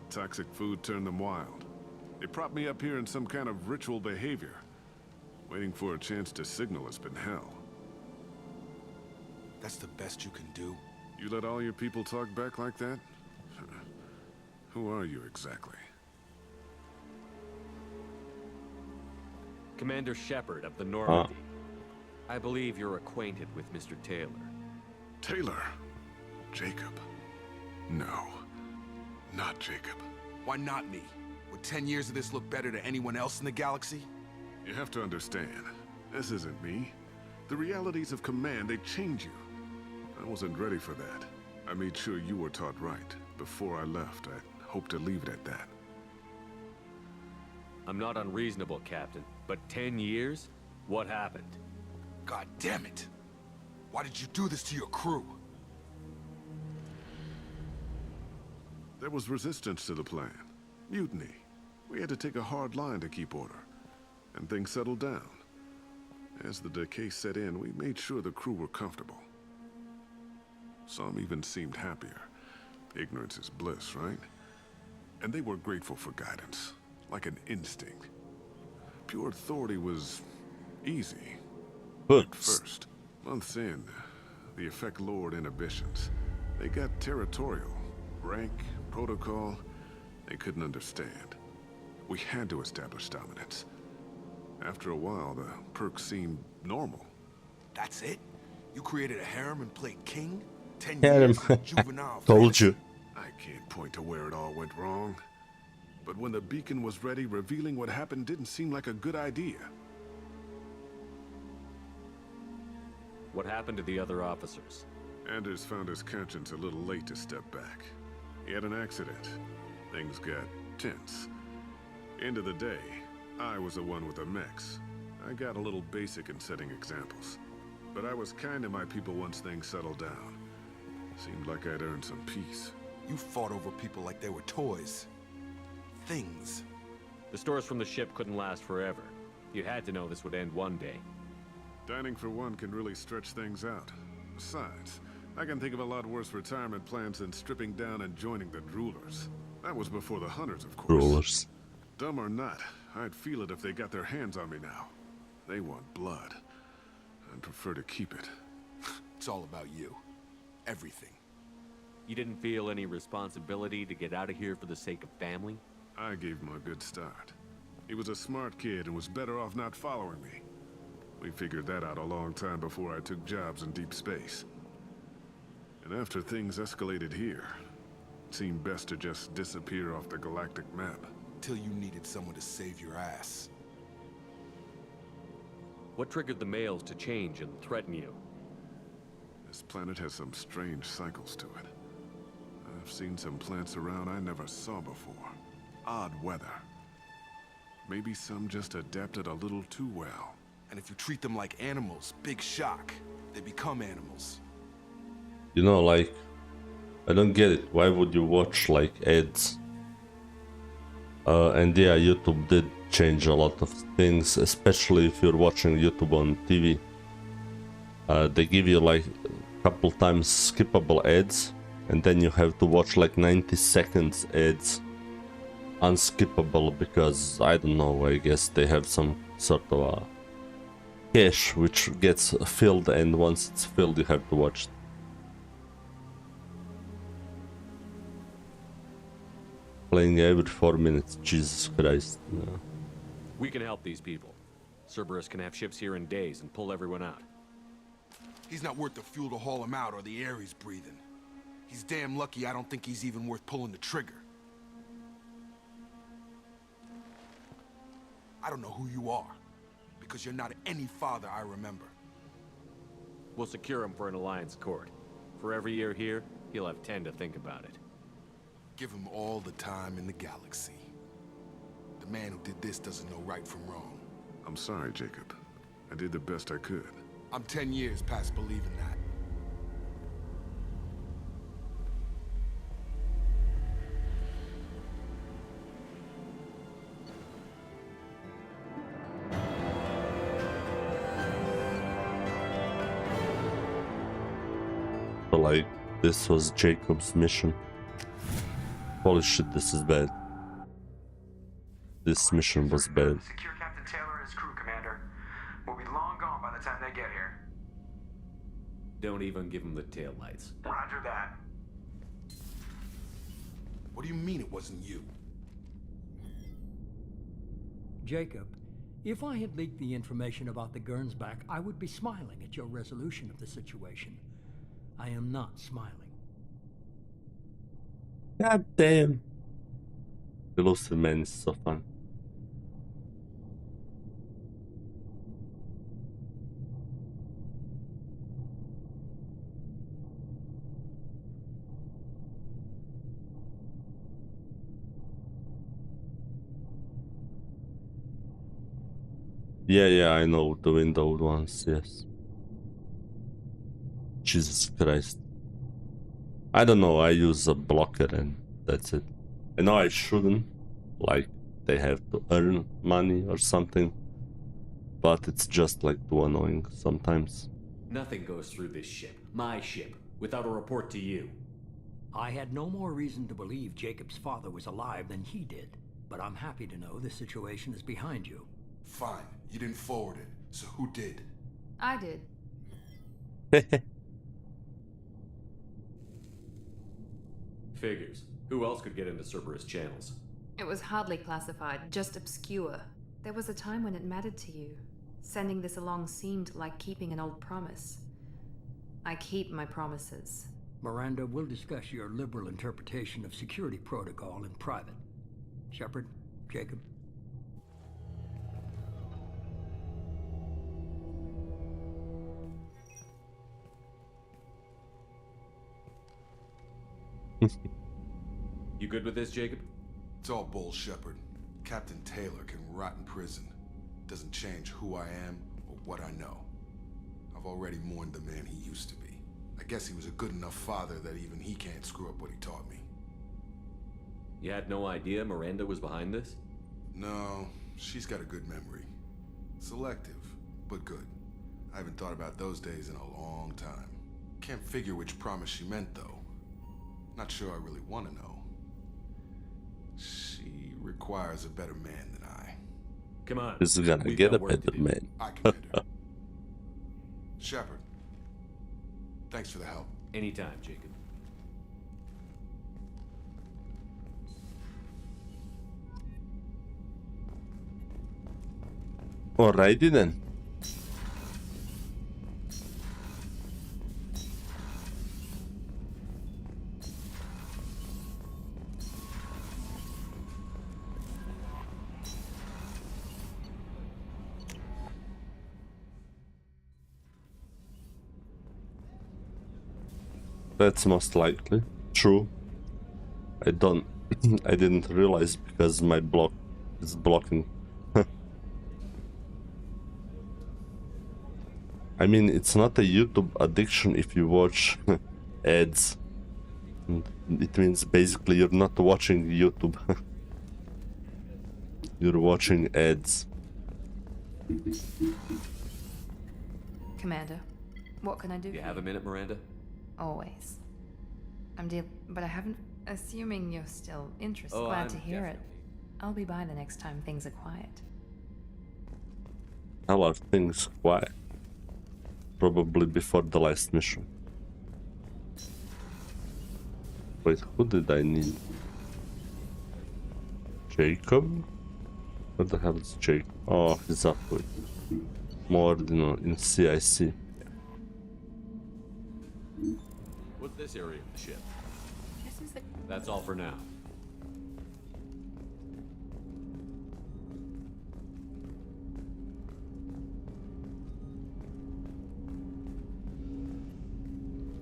The toxic food turned them wild. They propped me up here in some kind of ritual behavior. Waiting for a chance to signal has been hell. That's the best you can do? You let all your people talk back like that? Who are you exactly? Commander Shepard of the Normandy. I believe you're acquainted with Mr. Taylor. Taylor? Jacob? No. Not Jacob. Why not me? Would 10 years of this look better to anyone else in the galaxy? You have to understand, this isn't me. The realities of command, they change you. I wasn't ready for that. I made sure you were taught right. Before I left, I hoped to leave it at that. I'm not unreasonable, Captain, but 10 years? What happened? God damn it! Why did you do this to your crew? There was resistance to the plan. Mutiny. We had to take a hard line to keep order. And things settled down. As the decay set in, we made sure the crew were comfortable. Some even seemed happier. Ignorance is bliss, right? And they were grateful for guidance, like an instinct. Pure authority was easy. At first, months in, the effect lowered inhibitions. They got territorial. Rank, protocol, they couldn't understand. We had to establish dominance. After a while, the perks seemed normal. That's it? You created a harem and played king? 10 Harem. years of juvenile Told you. I can't point to where it all went wrong. But when the beacon was ready, revealing what happened didn't seem like a good idea. What happened to the other officers? Anders found his conscience a little late to step back. He had an accident. Things got tense. End of the day, I was the one with the mechs. I got a little basic in setting examples. But I was kind to my people once things settled down. Seemed like I'd earned some peace. You fought over people like they were toys. Things. The stores from the ship couldn't last forever. You had to know this would end one day. Dining for one can really stretch things out. Besides, I can think of a lot worse retirement plans than stripping down and joining the Droolers. That was before the Hunters, of course. Rulers. Dumb or not, I'd feel it if they got their hands on me now. They want blood. I'd prefer to keep it. It's all about you. Everything. You didn't feel any responsibility to get out of here for the sake of family? I gave him a good start. He was a smart kid and was better off not following me. We figured that out a long time before I took jobs in deep space. And after things escalated here, it seemed best to just disappear off the galactic map. Till you needed someone to save your ass. What triggered the males to change and threaten you? This planet has some strange cycles to it. I've seen some plants around I never saw before. Odd weather. Maybe some just adapted a little too well. And if you treat them like animals, big shock. They become animals. You know, like, I don't get it. Why would you watch, like, ads? And yeah, YouTube did change a lot of things, especially if you're watching YouTube on TV. They give you, like, a couple times skippable ads, and then you have to watch, like, 90 seconds ads. Unskippable, because, I don't know, I guess they have some sort of a cache which gets filled, and once it's filled you have to watch it. Playing every 4 minutes, Jesus Christ. No. We can help these people. Cerberus can have ships here in days and pull everyone out. He's not worth the fuel to haul him out or the air he's breathing. He's damn lucky I don't think he's even worth pulling the trigger. I don't know who you are, because you're not any father I remember. We'll secure him for an Alliance court. For every year here, he'll have 10 to think about it. Give him all the time in the galaxy. The man who did this doesn't know right from wrong. I'm sorry, Jacob. I did the best I could. I'm 10 years past believing that. So like, this was Jacob's mission. Holy shit, this is bad. This mission was bad. Secure Captain Taylor and his crew, Commander. We'll be long gone by the time they get here. Don't even give him the taillights. Roger that. What do you mean it wasn't you? Jacob, if I had leaked the information about the Gernsback, I would be smiling at your resolution of the situation. I am not smiling. God damn. The Lucid Man is so fun. Yeah, I know the windowed ones, yes. Jesus Christ. I don't know, I use a blocker and that's it. I know I shouldn't, like they have to earn money or something, but it's just like too annoying sometimes. Nothing goes through this ship, my ship, without a report to you. I had no more reason to believe Jacob's father was alive than he did, but I'm happy to know the situation is behind you. Fine, you didn't forward it, so who did? I did. Figures. Who else could get into Cerberus channels? It was hardly classified, just obscure. There was a time when it mattered to you. Sending this along seemed like keeping an old promise. I keep my promises. Miranda, we'll discuss your liberal interpretation of security protocol in private. Shepard, Jacob. You good with this, Jacob? It's all bull, Shepard. Captain Taylor can rot in prison. Doesn't change who I am or what I know. I've already mourned the man he used to be. I guess he was a good enough father that even he can't screw up what he taught me. You had no idea Miranda was behind this? No, she's got a good memory. Selective, but good. I haven't thought about those days in a long time. Can't figure which promise she meant, though. Not sure I really want to know. She requires a better man than I. Come on. This is gonna get a better man. I Commander. Shepard, thanks for the help. Anytime, Jacob. Alrighty then. That's most likely true. I didn't realize because my block is blocking. I mean, it's not a YouTube addiction if you watch ads. It means basically you're not watching YouTube. You're watching ads. Commander, what can I do? You have a minute, Miranda? Always. But I haven't. Assuming you're still interested. Oh, Glad I'm to hear it. definitely. I'll be by the next time things are quiet. How are things quiet? Probably before the last mission. Wait, who did I need? Jacob? What the hell is Jacob? Oh, he's up with more in CIC. What's this area of the ship? This is the... That's all for now.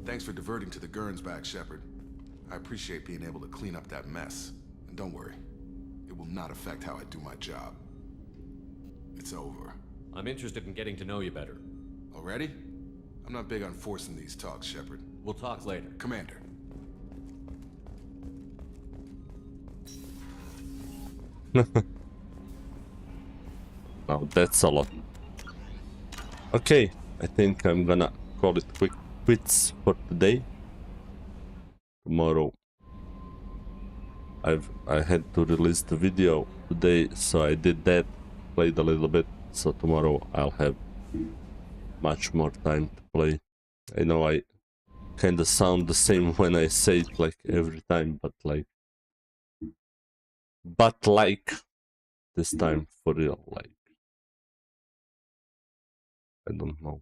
Thanks for diverting to the Gernsback, Shepard. I appreciate being able to clean up that mess. And don't worry, it will not affect how I do my job. It's over. I'm interested in getting to know you better. Already? I'm not big on forcing these talks, Shepard. We'll talk later. Commander. Now that's a lot. Okay, I think I'm gonna call it quits for today. Tomorrow I had to release the video today, so I did that, played a little bit, so tomorrow I'll have much more time to play. I know I kinda sound the same when I say it like every time, but like this time for real, like I don't know.